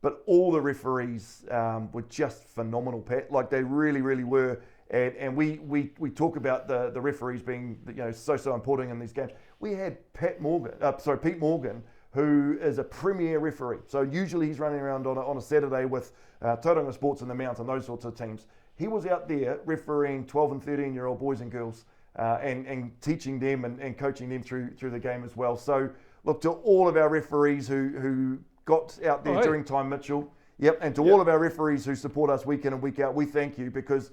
But all the referees were just phenomenal, Pat. Like they really, really were. And we talk about the referees being so important in these games. We had Pete Morgan, who is a premier referee. So usually he's running around on a Saturday with Tauranga Sports in the Mount and those sorts of teams. He was out there refereeing 12 and 13-year-old boys and girls and teaching them and coaching them through the game as well. So look, to all of our referees who got out there during Tai Mitchell, and to all of our referees who support us week in and week out, we thank you, because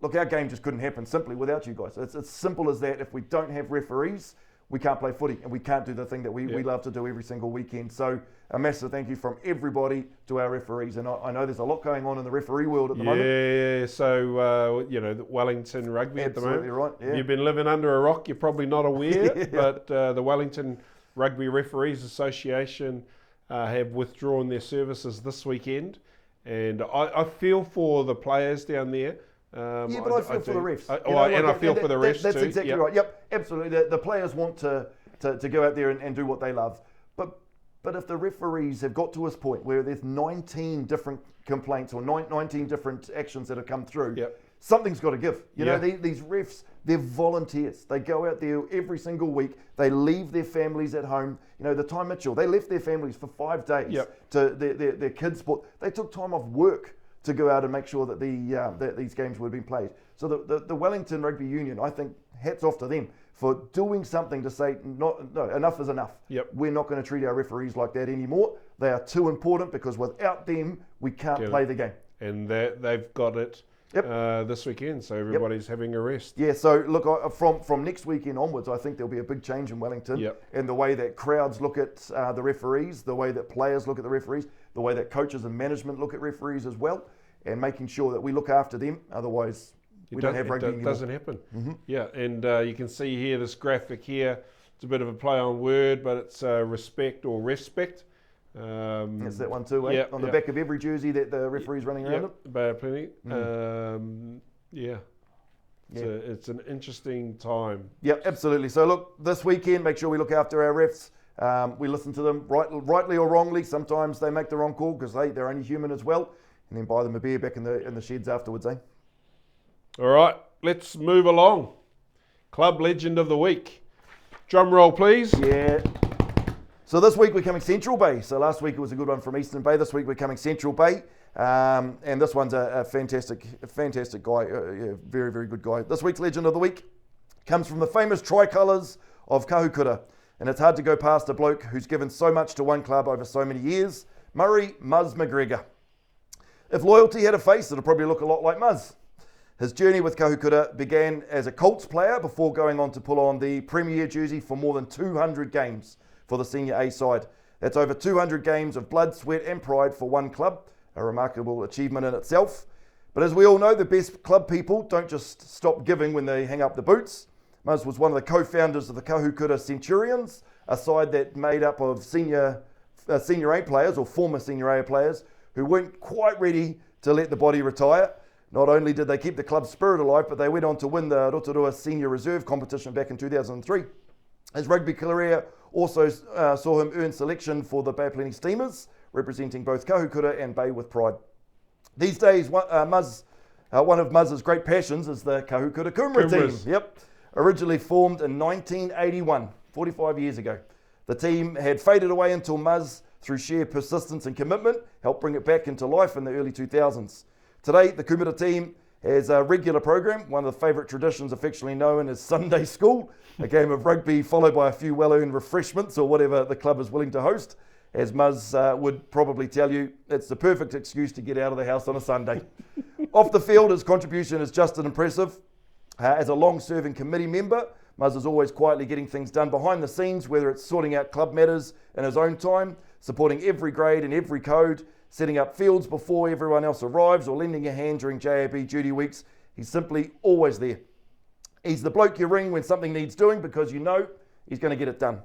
look, our game just couldn't happen simply without you guys. It's as simple as that. If we don't have referees, we can't play footy, and we can't do the thing that we love to do every single weekend. So a massive thank you from everybody to our referees. And I know there's a lot going on in the referee world at the moment. Yeah, so, the Wellington Rugby at the moment. Absolutely right, yeah. You've been living under a rock, you're probably not aware, but the Wellington Rugby Referees Association have withdrawn their services this weekend. And I feel for the players down there. But I feel for the refs. I feel for the refs too. That's exactly right. Yep, absolutely. The players want to go out there and do what they love. But if the referees have got to this point where there's 19 different complaints or 19 different actions that have come through, something's got to give. These refs, they're volunteers. They go out there every single week. They leave their families at home. The Tai Mitchell, they left their families for 5 days to their kids' sport. They took time off work to go out and make sure that that these games would have been played. So the Wellington Rugby Union, I think, hats off to them for doing something to say, no, enough is enough. We're not going to treat our referees like that anymore. They are too important, because without them, we can't play the game. And they've got it this weekend, so everybody's having a rest. Yeah, so look, from next weekend onwards, I think there'll be a big change in Wellington in the way that crowds look at the referees, the way that players look at the referees, the way that coaches and management look at referees as well, and making sure that we look after them. Otherwise, we don't have rugby anymore. It doesn't happen. Yeah, and you can see here, this graphic here, it's a bit of a play on word, but it's respect or respect. That's that one too, on the back of every jersey that the referee's running around it. Bay of Plenty. It's an interesting time. Yeah, absolutely. So look, this weekend, make sure we look after our refs. We listen to them, rightly or wrongly. Sometimes they make the wrong call because they're only human as well. And then buy them a beer back in the sheds afterwards, eh? All right, let's move along. Club Legend of the Week. Drum roll, please. Yeah. So this week we're coming Central Bay. So last week it was a good one from Eastern Bay. This week we're coming Central Bay. And this one's a fantastic guy. Very, very good guy. This week's Legend of the Week comes from the famous tricolours of Kahukura. And it's hard to go past a bloke who's given so much to one club over so many years. Murray Muzz McGregor. If loyalty had a face, it'll probably look a lot like Muzz. His journey with Kahukura began as a Colts player before going on to pull on the Premier jersey for more than 200 games for the Senior A side. That's over 200 games of blood, sweat and pride for one club, a remarkable achievement in itself. But as we all know, the best club people don't just stop giving when they hang up the boots. Muzz was one of the co-founders of the Kahukura Centurions, a side that made up of Senior A players or former Senior A players who weren't quite ready to let the body retire. Not only did they keep the club's spirit alive, but they went on to win the Rotorua Senior Reserve competition back in 2003. His rugby career also saw him earn selection for the Bay of Plenty Steamers, representing both Kahukura and Bay with pride. These days, one of Muzz's great passions is the Kahukura Kumara team. Yep. Originally formed in 1981, 45 years ago. The team had faded away until Muzz, through sheer persistence and commitment, helped bring it back into life in the early 2000s. Today, the Kumara team has a regular program, one of the favourite traditions affectionately known as Sunday School, a game of rugby followed by a few well-earned refreshments or whatever the club is willing to host. As Muzz would probably tell you, it's the perfect excuse to get out of the house on a Sunday. Off the field, his contribution is just as impressive. As a long-serving committee member, Muzz is always quietly getting things done behind the scenes, whether it's sorting out club matters in his own time, supporting every grade and every code, setting up fields before everyone else arrives, or lending a hand during JAB duty weeks. He's simply always there. He's the bloke you ring when something needs doing because you know he's going to get it done.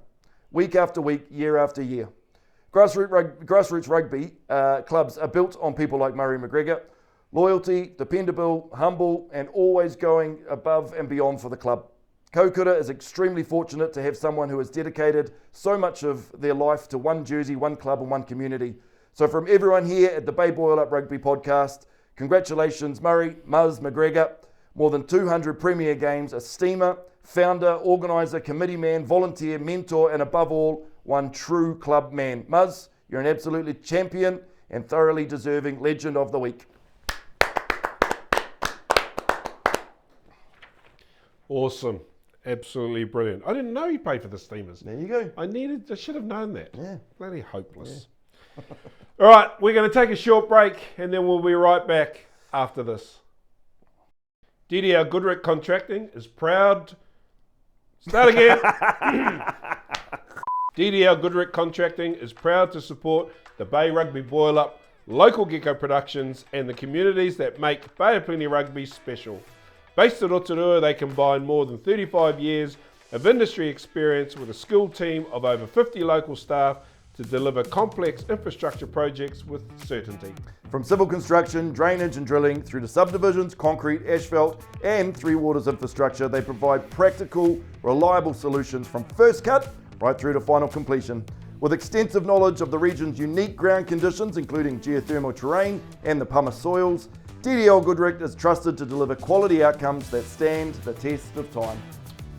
Week after week, year after year. Grassroots rugby clubs are built on people like Murray McGregor. Loyalty, dependable, humble, and always going above and beyond for the club. Kahukura is extremely fortunate to have someone who has dedicated so much of their life to one jersey, one club and one community. So from everyone here at the Bay Boil Up Rugby podcast, congratulations Murray, Muzz, McGregor. More than 200 premier games, a steamer, founder, organiser, committee man, volunteer, mentor, and above all, one true club man. Muzz, you're an absolutely champion and thoroughly deserving Legend of the Week. Awesome. Absolutely brilliant. I didn't know he paid for the steamers. There you go. I should have known that. Yeah. Bloody hopeless. Yeah. All right, we're going to take a short break and then we'll be right back after this. DDL Goodrick Contracting is proud... Start again. DDL Goodrick Contracting is proud to support the Bay Rugby Boil-Up, local gecko productions and the communities that make Bay of Plenty Rugby special. Based at Rotorua, they combine more than 35 years of industry experience with a skilled team of over 50 local staff to deliver complex infrastructure projects with certainty. From civil construction, drainage and drilling, through to subdivisions, concrete, asphalt and Three Waters infrastructure, they provide practical, reliable solutions from first cut right through to final completion. With extensive knowledge of the region's unique ground conditions, including geothermal terrain and the pumice soils, DDL Goodrick is trusted to deliver quality outcomes that stand the test of time.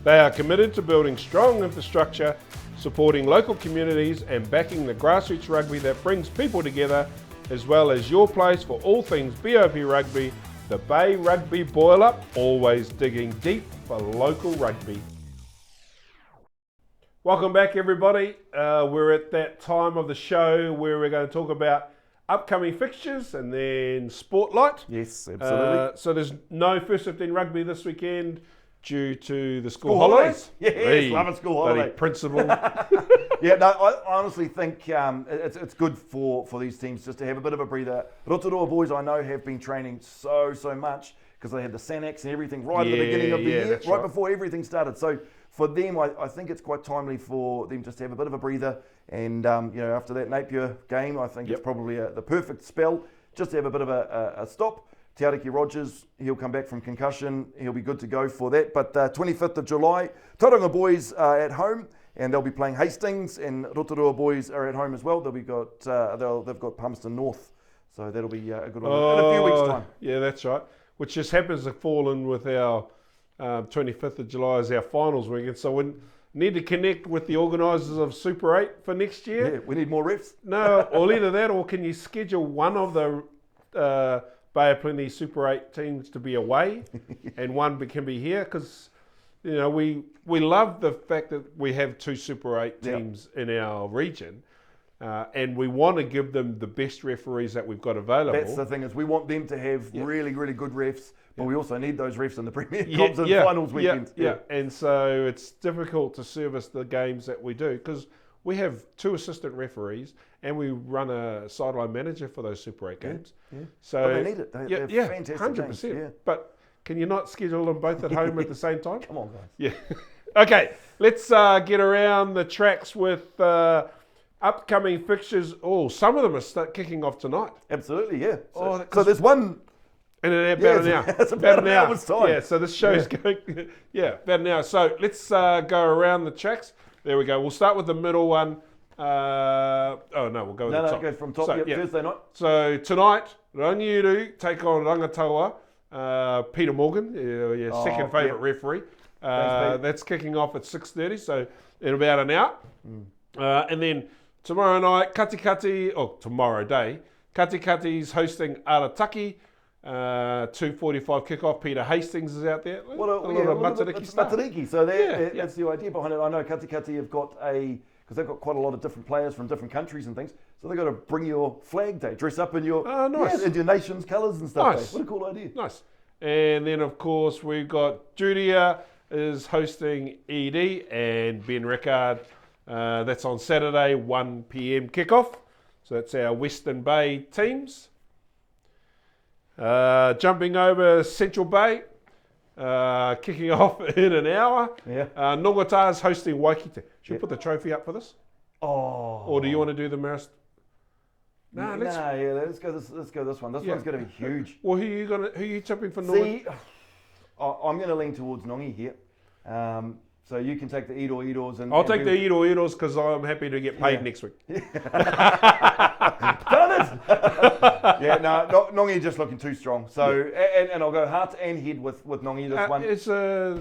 They are committed to building strong infrastructure, supporting local communities and backing the grassroots rugby that brings people together, as well as your place for all things BOP rugby, the Bay Rugby Boil-Up, always digging deep for local rugby. Welcome back everybody. We're at that time of the show where we're going to talk about upcoming fixtures and then Spotlight. Yes, absolutely. So there's no First 15 rugby this weekend due to the school holidays. Yes, love a school holiday. Principal. Yeah, no, I honestly think it's good for these teams just to have a bit of a breather. Rotorua boys, I know, have been training so much because they had the Sanacs and everything right at the beginning of the year, right before everything started. So for them, I think it's quite timely for them just to have a bit of a breather. And after that Napier game, I think it's probably the perfect spell just to have a bit of a stop. Te Ariki Rogers, he'll come back from concussion. He'll be good to go for that. But 25th of July, Tauranga boys are at home and they'll be playing Hastings, and Rotorua boys are at home as well. They've got Palmerston North, so that'll be a good one in a few weeks' time. Yeah, that's right. Which just happens to fall in with our 25th of July as our finals weekend. So we need to connect with the organisers of Super 8 for next year. Yeah, we need more refs. No, or either that, or can you schedule one of the Bay of Plenty Super 8 teams to be away and one can be here? Because we love the fact that we have two Super 8 teams in our region, and we want to give them the best referees that we've got available. That's the thing, is we want them to have really good refs, but we also need those refs in the Premier Comps and finals weekends. Yeah, and so it's difficult to service the games that we do because we have two assistant referees and we run a sideline manager for those Super 8 games. Yeah. So but they need it. They're fantastic 100%. games. Yeah. But can you not schedule them both at home at the same time? Come on, guys. Yeah. Okay, let's get around the tracks with upcoming fixtures. Oh, some of them are kicking off tonight. Absolutely, yeah. So there's one... In about an hour. It's about an hour's time. Yeah, so this show's going... about an hour. So let's go around the tracks. There we go. We'll start with the middle one. We'll go with the top. No, go from top. So, Thursday night. So tonight, Rangiuru take on Rangatawa. Peter Morgan, your second favourite referee. Thanks, that's kicking off at 6:30, so in about an hour. And then tomorrow night, tomorrow day, Katikati's hosting Arataki. 2:45 kickoff. Peter Hastings is out there. Matariki stuff. Matariki. So that's the idea behind it. I know Katikati have got because they've got quite a lot of different players from different countries and things. So they've got to bring your flag day, dress up in your in your nation's colours and stuff. Nice. What a cool idea. Nice. And then of course we've got Judia is hosting ED and Ben Rickard. That's on Saturday, 1 p.m. kickoff. So that's our Western Bay teams. Jumping over Central Bay, kicking off in an hour. Yeah. Nogata's hosting Waikite. Should we put the trophy up for this? Oh. Or do you want to do the marathon? Let's go this one. This one's going to be huge. Well, who are you tipping for Nongi? I'm going to lean towards Nongi here. So you can take the Edos and... I'll take the Edos because I'm happy to get paid next week. Done it! Yeah, no, Nongi just looking too strong. So, and I'll go heart and head with Nongi this one. Is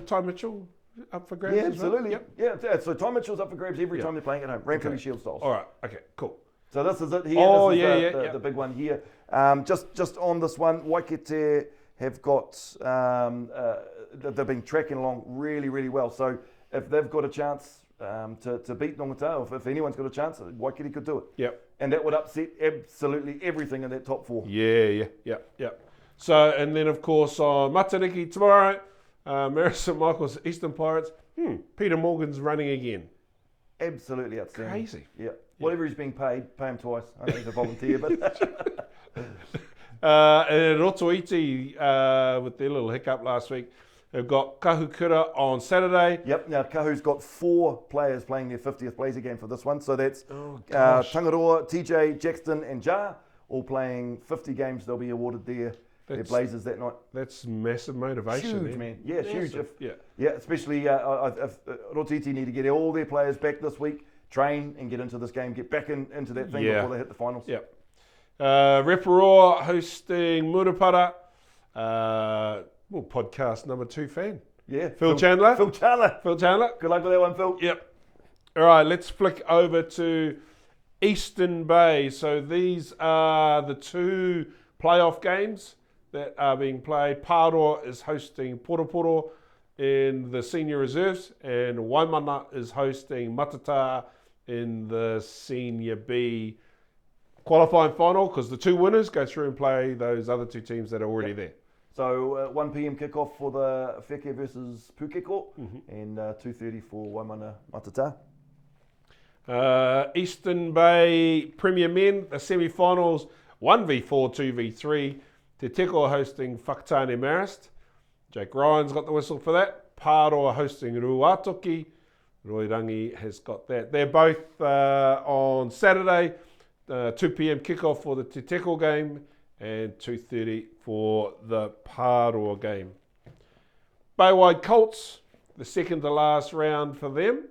Tai Mitchell up for grabs? Yeah, as well? absolutely. Yep. Yeah, so Tai Mitchell's up for grabs every time they're playing at home. Ramsey Shield styles. All right. Okay. Cool. So this is it here. Oh, this is the big one here. Just on this one, Waikato have got, they've been tracking along really, really well. So if they've got a chance to beat Nongata, if anyone's got a chance, Waikato could do it. Yep. And that would upset absolutely everything in that top four. Yeah. So, and then of course on Matariki tomorrow, Mary St Michael's Eastern Pirates. Peter Morgan's running again. Absolutely outstanding. Crazy. Yeah. Whatever he's being paid, pay him twice. I know he's a volunteer, but... and Rotoiti, with their little hiccup last week, they've got Kahukura on Saturday. Yep, now Kahu's got 4 players playing their 50th Blazer game for this one. So that's Tangaroa, TJ, Jackson and Jar, all playing 50 games. They'll be awarded their Blazers that night. That's massive motivation. Huge, man. Yeah, massive. Huge. Yeah, especially if Rotiti need to get all their players back this week, train and get into this game, get back into that thing before they hit the finals. Yep. Reparoa hosting Murupara. Podcast number 2 fan. Yeah. Phil Chandler. Phil Chandler. Good luck with that one, Phil. Yep. All right, let's flick over to Eastern Bay. So these are the 2 playoff games that are being played. Pāroa is hosting Poroporo in the senior reserves, and Waimana is hosting Matata in the senior B qualifying final, because the 2 winners go through and play those other 2 teams that are already there. So 1 p.m. kickoff for the Wheke versus Pukeko, and 2:30 for Waimana Matata. Eastern Bay Premier Men, the semi-finals, 1v4, 2v3. Te Teko hosting Whakatane Marist. Jake Ryan's got the whistle for that. Pāroa hosting Ruatoki. Roirangi has got that. They're both on Saturday, 2 p.m. kickoff for the Te Teko game and 2:30 for the Pāroa game. Baywide Colts, the second to last round for them.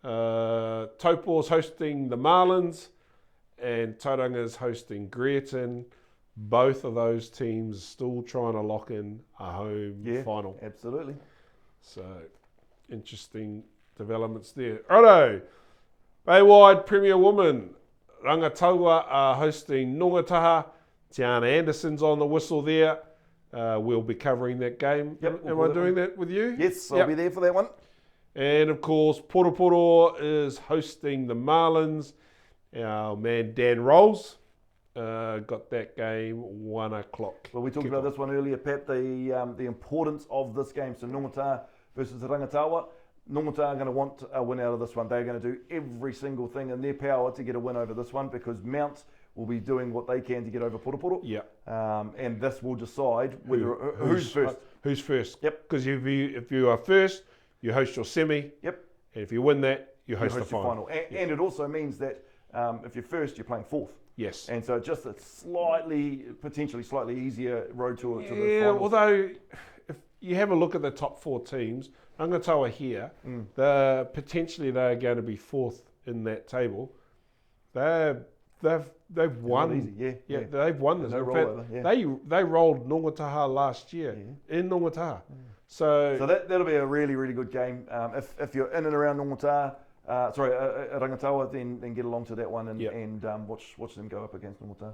Taupo's hosting the Marlins and Tauranga's hosting Greerton. Both of those teams still trying to lock in a home final. Absolutely. So, interesting developments there. Righto, Baywide Premier Woman, Rangataua are hosting Nongataha. Tiana Anderson's on the whistle there. We'll be covering that game. Yep, Am I doing that with you? Yes, I'll be there for that one. And of course, Poroporo is hosting the Marlins. Our man Dan Rolls got that game 1 o'clock. Well, we talked about this one earlier, Pat, the importance of this game. So Nongataha versus Rangatawa. Nongataha are going to want a win out of this one. They're going to do every single thing in their power to get a win over this one, because Mount will be doing what they can to get over Poroporo. Yeah. And this will decide whether who's first. Who's first? Yep. Because if you are first, you host your semi. Yep. And if you win that, you host the final. And it also means that if you're first, you're playing 4th. Yes. And so just a potentially slightly easier road to the finals. Yeah, although if you have a look at the top 4 teams, Rangatawa here, potentially they're going to be 4th in that table. They've won. Yeah. They've won this. No in fact, they rolled Nongataha last year in Nongataha. So that'll be a really, really good game. If you're in and around Nongataha, Rangatawa, then get along to that one and watch them go up against Nongataha.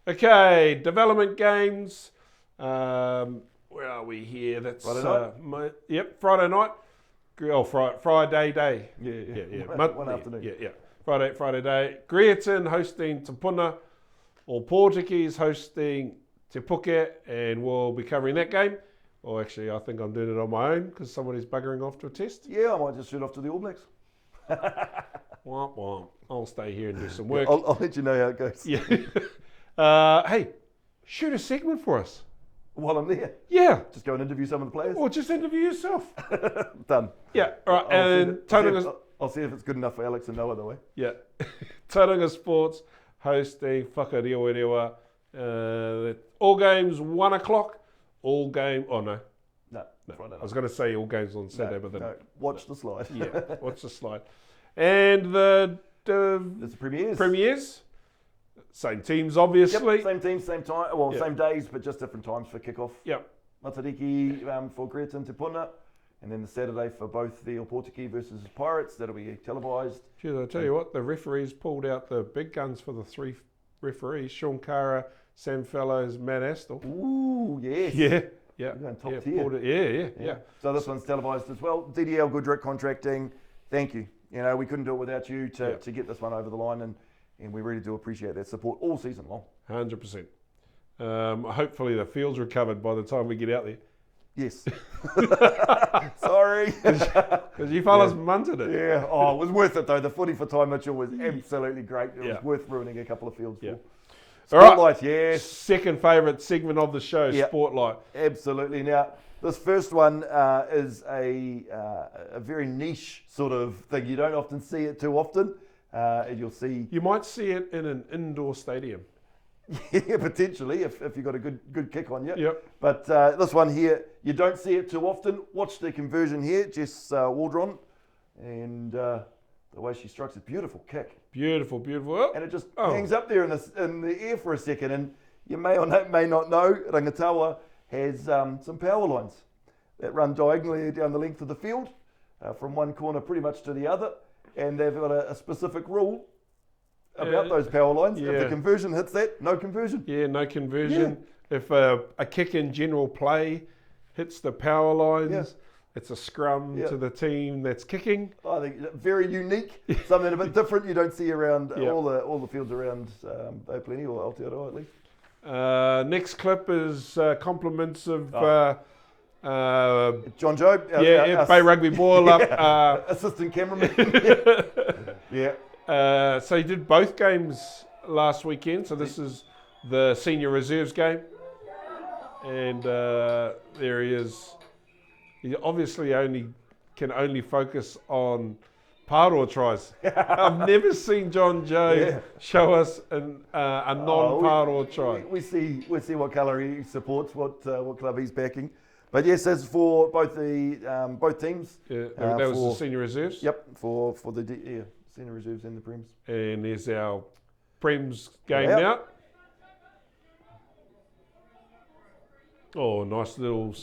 Okay, development games. Where are we here? That's Friday night. Friday night. Friday day. Yeah. One afternoon. Yeah. Friday day. Greerton hosting Te Puna, or Portuguese hosting Te Puke, and we'll be covering that game. Or actually, I think I'm doing it on my own because somebody's buggering off to a test. Yeah, I might just shoot off to the All Blacks. Womp womp. I'll stay here and do some work. I'll let you know how it goes. Yeah. Hey, shoot a segment for us. While I'm there? Yeah. Just go and interview some of the players? Or just interview yourself. Done. Yeah, all right. I'll see if it's good enough for Alex and Noah, the way. Yeah. Tauranga Sports hosting Whakarewa. All games 1 o'clock. All game. Oh, no. Friday night. I was going to say all games on Saturday, but then watch the slide. yeah, watch the slide. And the It's the premieres. premieres, same teams obviously. Yep, same teams, same time. Well, same days, but just different times for kickoff. Yep. Matariki for Greaton Te Puna, and then the Saturday for both the Opotiki versus Pirates. That'll be televised. Geez, I tell you what, the referees pulled out the big guns for the 3 referees: Sean Cara, Sam Fellows, Matt Astle. Ooh, yes. Yeah. Yeah, We're going top yeah, tier. pulled it. Yeah. So this one's televised as well. DDL Goodrick contracting. Thank you. You know, we couldn't do it without you to get this one over the line, and we really do appreciate that support all season long. 100%. Hopefully the field's recovered by the time we get out there. Yes. Sorry. Because you fellas munted it. Yeah. Oh, it was worth it though. The footy for Tai Mitchell was absolutely great. It was worth ruining a couple of fields for. Spotlight, all right. yes. Second favourite segment of the show, Spotlight. Absolutely. Now, this first one is a very niche sort of thing. You don't often see it too often. And you'll see... You might see it in an indoor stadium. Yeah, potentially, if you've got a good kick on you. Yep. But this one here, you don't see it too often. Watch the conversion here, Jess Waldron. And the way she strikes a beautiful kick. Beautiful, beautiful. Oh. And it just hangs up there in the air for a second. And you may or may not know, Rangatawa has some power lines that run diagonally down the length of the field from one corner pretty much to the other. And they've got a specific rule about those power lines. If the conversion hits that, no conversion. Yeah, no conversion. Yeah. If a kick in general play hits the power lines, it's a scrum to the team that's kicking. I think very unique, something a bit different you don't see around all the fields around Oplenny or Aotearoa at least. Next clip is compliments of John Job. Bay Rugby Boil Up. Assistant cameraman. So he did both games last weekend. So this is the senior reserves game. And there he is. He obviously can only focus on Pāroa tries. I've never seen John Joe show us a non-Pāroa try. We see what colour he supports, what club he's backing. But yes, as for both teams. Yeah, that was the senior reserves. Yep, for the senior reserves and the Prems. And there's our Prems game now. Oh, nice little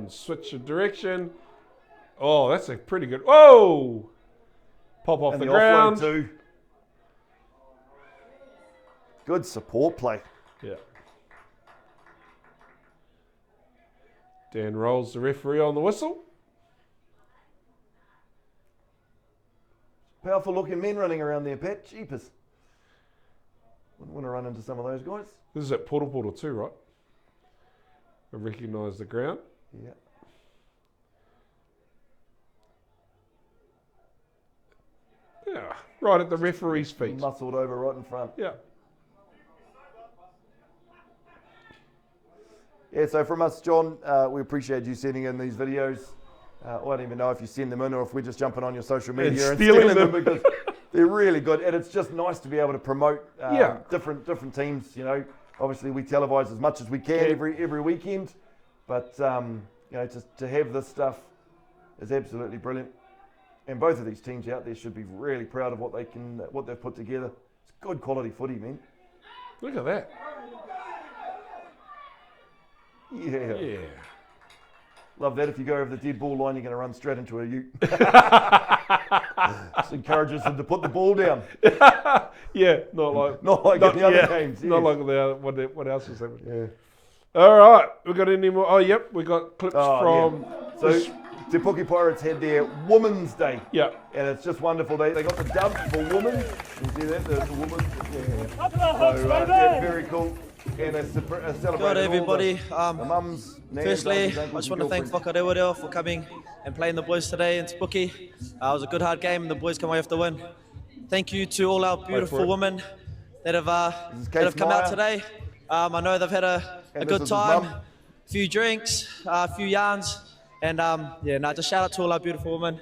switch of direction. Oh, that's a pretty good. Whoa! Pop off the ground. Too. Good support play. Yeah. Dan rolls the referee on the whistle. Powerful looking men running around there, Pat. Jeepers. Wouldn't want to run into some of those guys. This is at Poro too, right? I recognise the ground. Yeah. Yeah, right at the referee's feet. Muscled over right in front. Yeah. Yeah, so from us, John, we appreciate you sending in these videos. I don't even know if you send them in or if we're just jumping on your social media and stealing them because they're really good. And it's just nice to be able to promote different teams. You know, obviously we televise as much as we can every weekend, but you know, just to have this stuff is absolutely brilliant. And both of these teams out there should be really proud of what they've put together. It's good quality footy, man. Look at that. Yeah. Love that. If you go over the dead ball line, you're going to run straight into a ute. Just encourages them to put the ball down. Yeah, not like in the other games. Not like the other, what else is happening? Yeah. All right, we got any more? Oh, yep, we got clips from. Yeah. So Te Puke Pirates had their Women's Day. Yeah. And it's just wonderful. They got the dub for women. You see that? The women. Yeah. So that's very cool. And a celebration. Good everybody. The mums, firstly, I just want to thank Whakareware for coming and playing the boys today in Te Puke. It was a good hard game and the boys come away with the win. Thank you to all our beautiful women that have come out today. I know they've had a good time, a few drinks, a few yarns, and just shout out to all our beautiful women.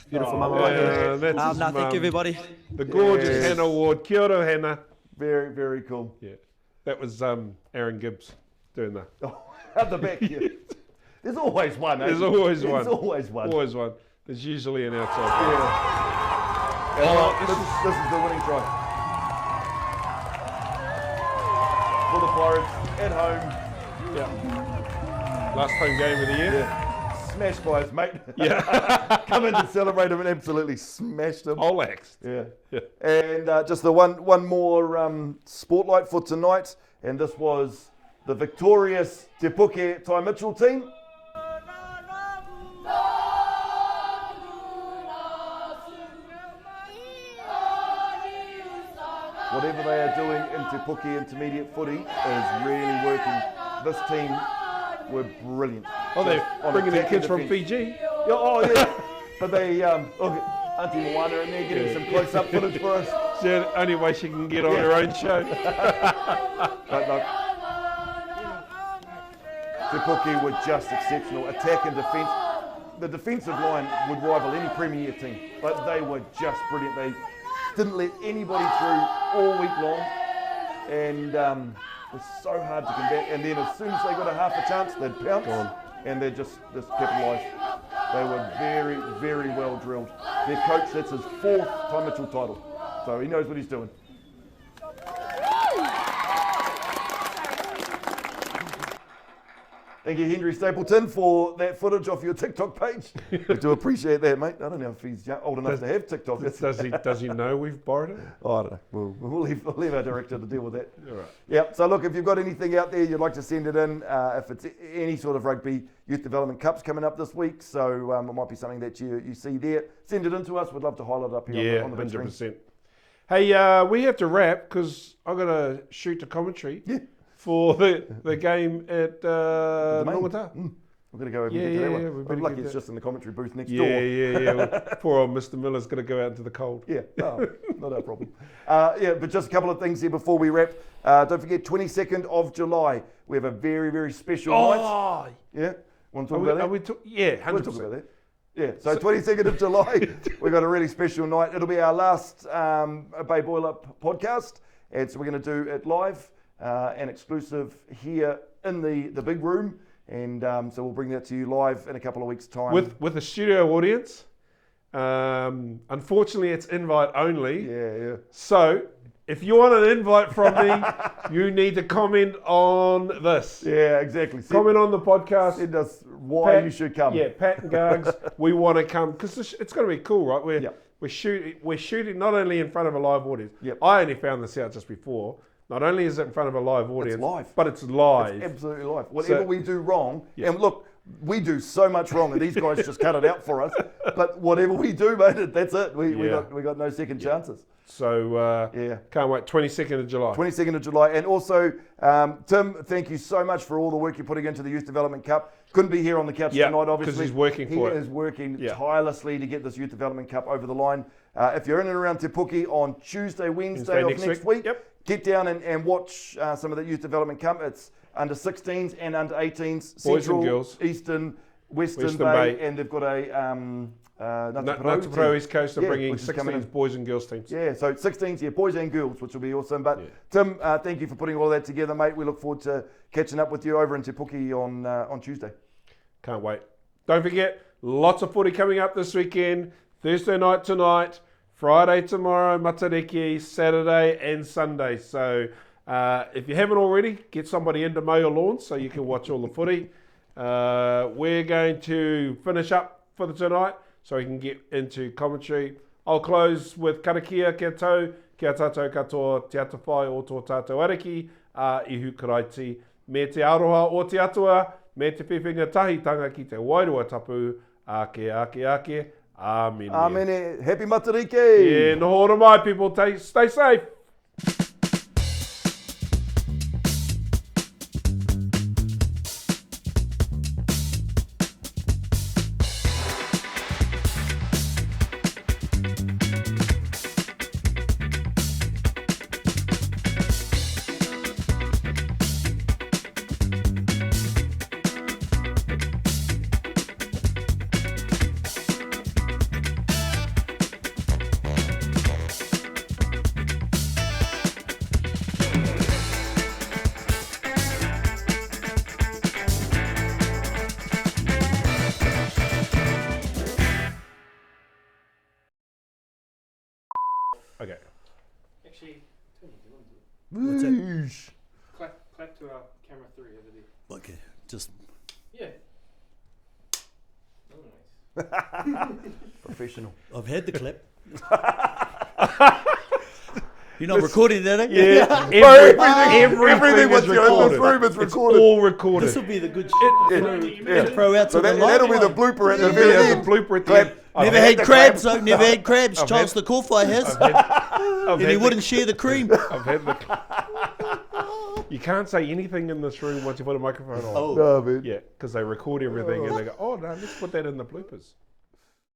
Beautiful mama. Thank you everybody. The gorgeous Hannah Award. Kia ora, Hannah. Very, very cool. Yeah. That was Aaron Gibbs doing that. Oh, at the back here. There's always one. There's always one. There's always one. Always one. There's usually an outside. Yeah. And this is the winning try. For the Pirates at home. Yeah. Last home game of the year. Yeah. Smashed by his mate. Yeah. Come in to celebrate him and absolutely smashed him. Olaxed. Yeah. Yeah. And just the one more spotlight for tonight, and this was the victorious Te Puke Tai Mitchell team. Whatever they are doing in Te Puke intermediate footy is really working. This team were brilliant. Oh, they're bringing their kids from Fiji. Yeah, oh, yeah. But they, look, Auntie Moana in there getting some close-up footage for us. It's the only way she can get on her own show. But look, Te Puke were just exceptional. Attack and defence. The defensive line would rival any Premier team, but they were just brilliant. They didn't let anybody through all week long, and it was so hard to combat. And then as soon as they got a half a chance, they'd pounce, and they'd just capitalised. They were very, very well drilled. Their coach, that's his 4th Tai Mitchell title, so he knows what he's doing. Thank you, Henry Stapleton, for that footage off your TikTok page. We do appreciate that, mate. I don't know if he's old enough to have TikTok. Does he know we've borrowed it? Oh, I don't know. We'll leave our director to deal with that. All right. Yeah, so look, if you've got anything out there you'd like to send it in, if it's any sort of rugby youth development cups coming up this week, so it might be something that you see there, send it in to us. We'd love to highlight it up here on the big 100%. screen. Hey, we have to wrap because I've got to shoot the commentary for the game at Nongata. We're going to go over Yeah, and get to that yeah, one. yeah, we better I'm lucky get it's that. just in the commentary booth next Yeah, door. yeah. Well, poor old Mr. Miller's going to go out into the cold. Yeah, no, not our problem. But just a couple of things here before we wrap. Don't forget, 22nd of July, we have a very, very special night. Yeah? Want to talk about that? Yeah, 100%. We'll talk about that. Yeah, so 22nd of July, we've got a really special night. It'll be our last Bay Boil Up podcast, and so we're going to do it live and exclusive here in the big room, and so we'll bring that to you live in a couple of weeks' time. With a studio audience. Unfortunately, it's invite only. Yeah. So, if you want an invite from me, you need to comment on this. Yeah, exactly. Comment on the podcast. Send us why you should come. Yeah, Pat and Gargs, we want to come because it's going to be cool, right? We're shooting not only in front of a live audience. Yep. I only found this out just before. Not only is it in front of a live audience, live. but it's live. It's absolutely live. Whatever we do wrong, and look, we do so much wrong, and these guys just cut it out for us. But whatever we do, mate, that's it. We got no second chances. So can't wait. 22nd of July. 22nd of July, and also Tim, thank you so much for all the work you're putting into the Youth Development Cup. Couldn't be here on the couch tonight, obviously. Because he's working for it. He is working tirelessly to get this Youth Development Cup over the line. If you're in and around Te Puke on Tuesday, Wednesday of next week, get down and watch some of the Youth Development Cup. It's under 16s and under 18s, Boys Central, and girls. Eastern, Western Bay, and they've got a Ngāti East Coast are bringing which is coming 16s boys and girls teams. Yeah, so 16s, boys and girls, which will be awesome. But Tim, thank you for putting all that together, mate. We look forward to catching up with you over in Te Puke on Tuesday. Can't wait. Don't forget, lots of footy coming up this weekend. Thursday night tonight, Friday tomorrow, Matariki, Saturday and Sunday. So if you haven't already, get somebody in to mow your lawns so you can watch all the footy. We're going to finish up for the tonight so we can get into commentary. I'll close with karakia kia tau, kia tātou katoa, te atawhai o tō tātou ariki, ihu karaiti, me te aroha o te atua, me te whiwhinga tahitanga ki te wairua tapu, ake, amen. Amen. Happy Matariki. Yeah, noho ora mai, people. Stay safe. Okay. Actually, Tony, do you want to do it? What's that? Whoosh. Clap to our camera 3 over there. Okay, just Yeah. Nice. Professional. I've had the clip. You're not recording that, eh? Yeah. Everything what's in this room is It's recorded. all recorded. This will be the good shit to throw out So to the that'll be live. the blooper at the It'll be very the end. blooper at the Clap. end. Never I've had the crabs, clap. though. Never had crabs. I've Charles had- the Corfi has. I've And he had wouldn't share the cream. I've had the. You can't say anything in this room once you put a microphone on. Oh. No, man. Yeah, because they record everything and they go, oh no, let's put that in the bloopers.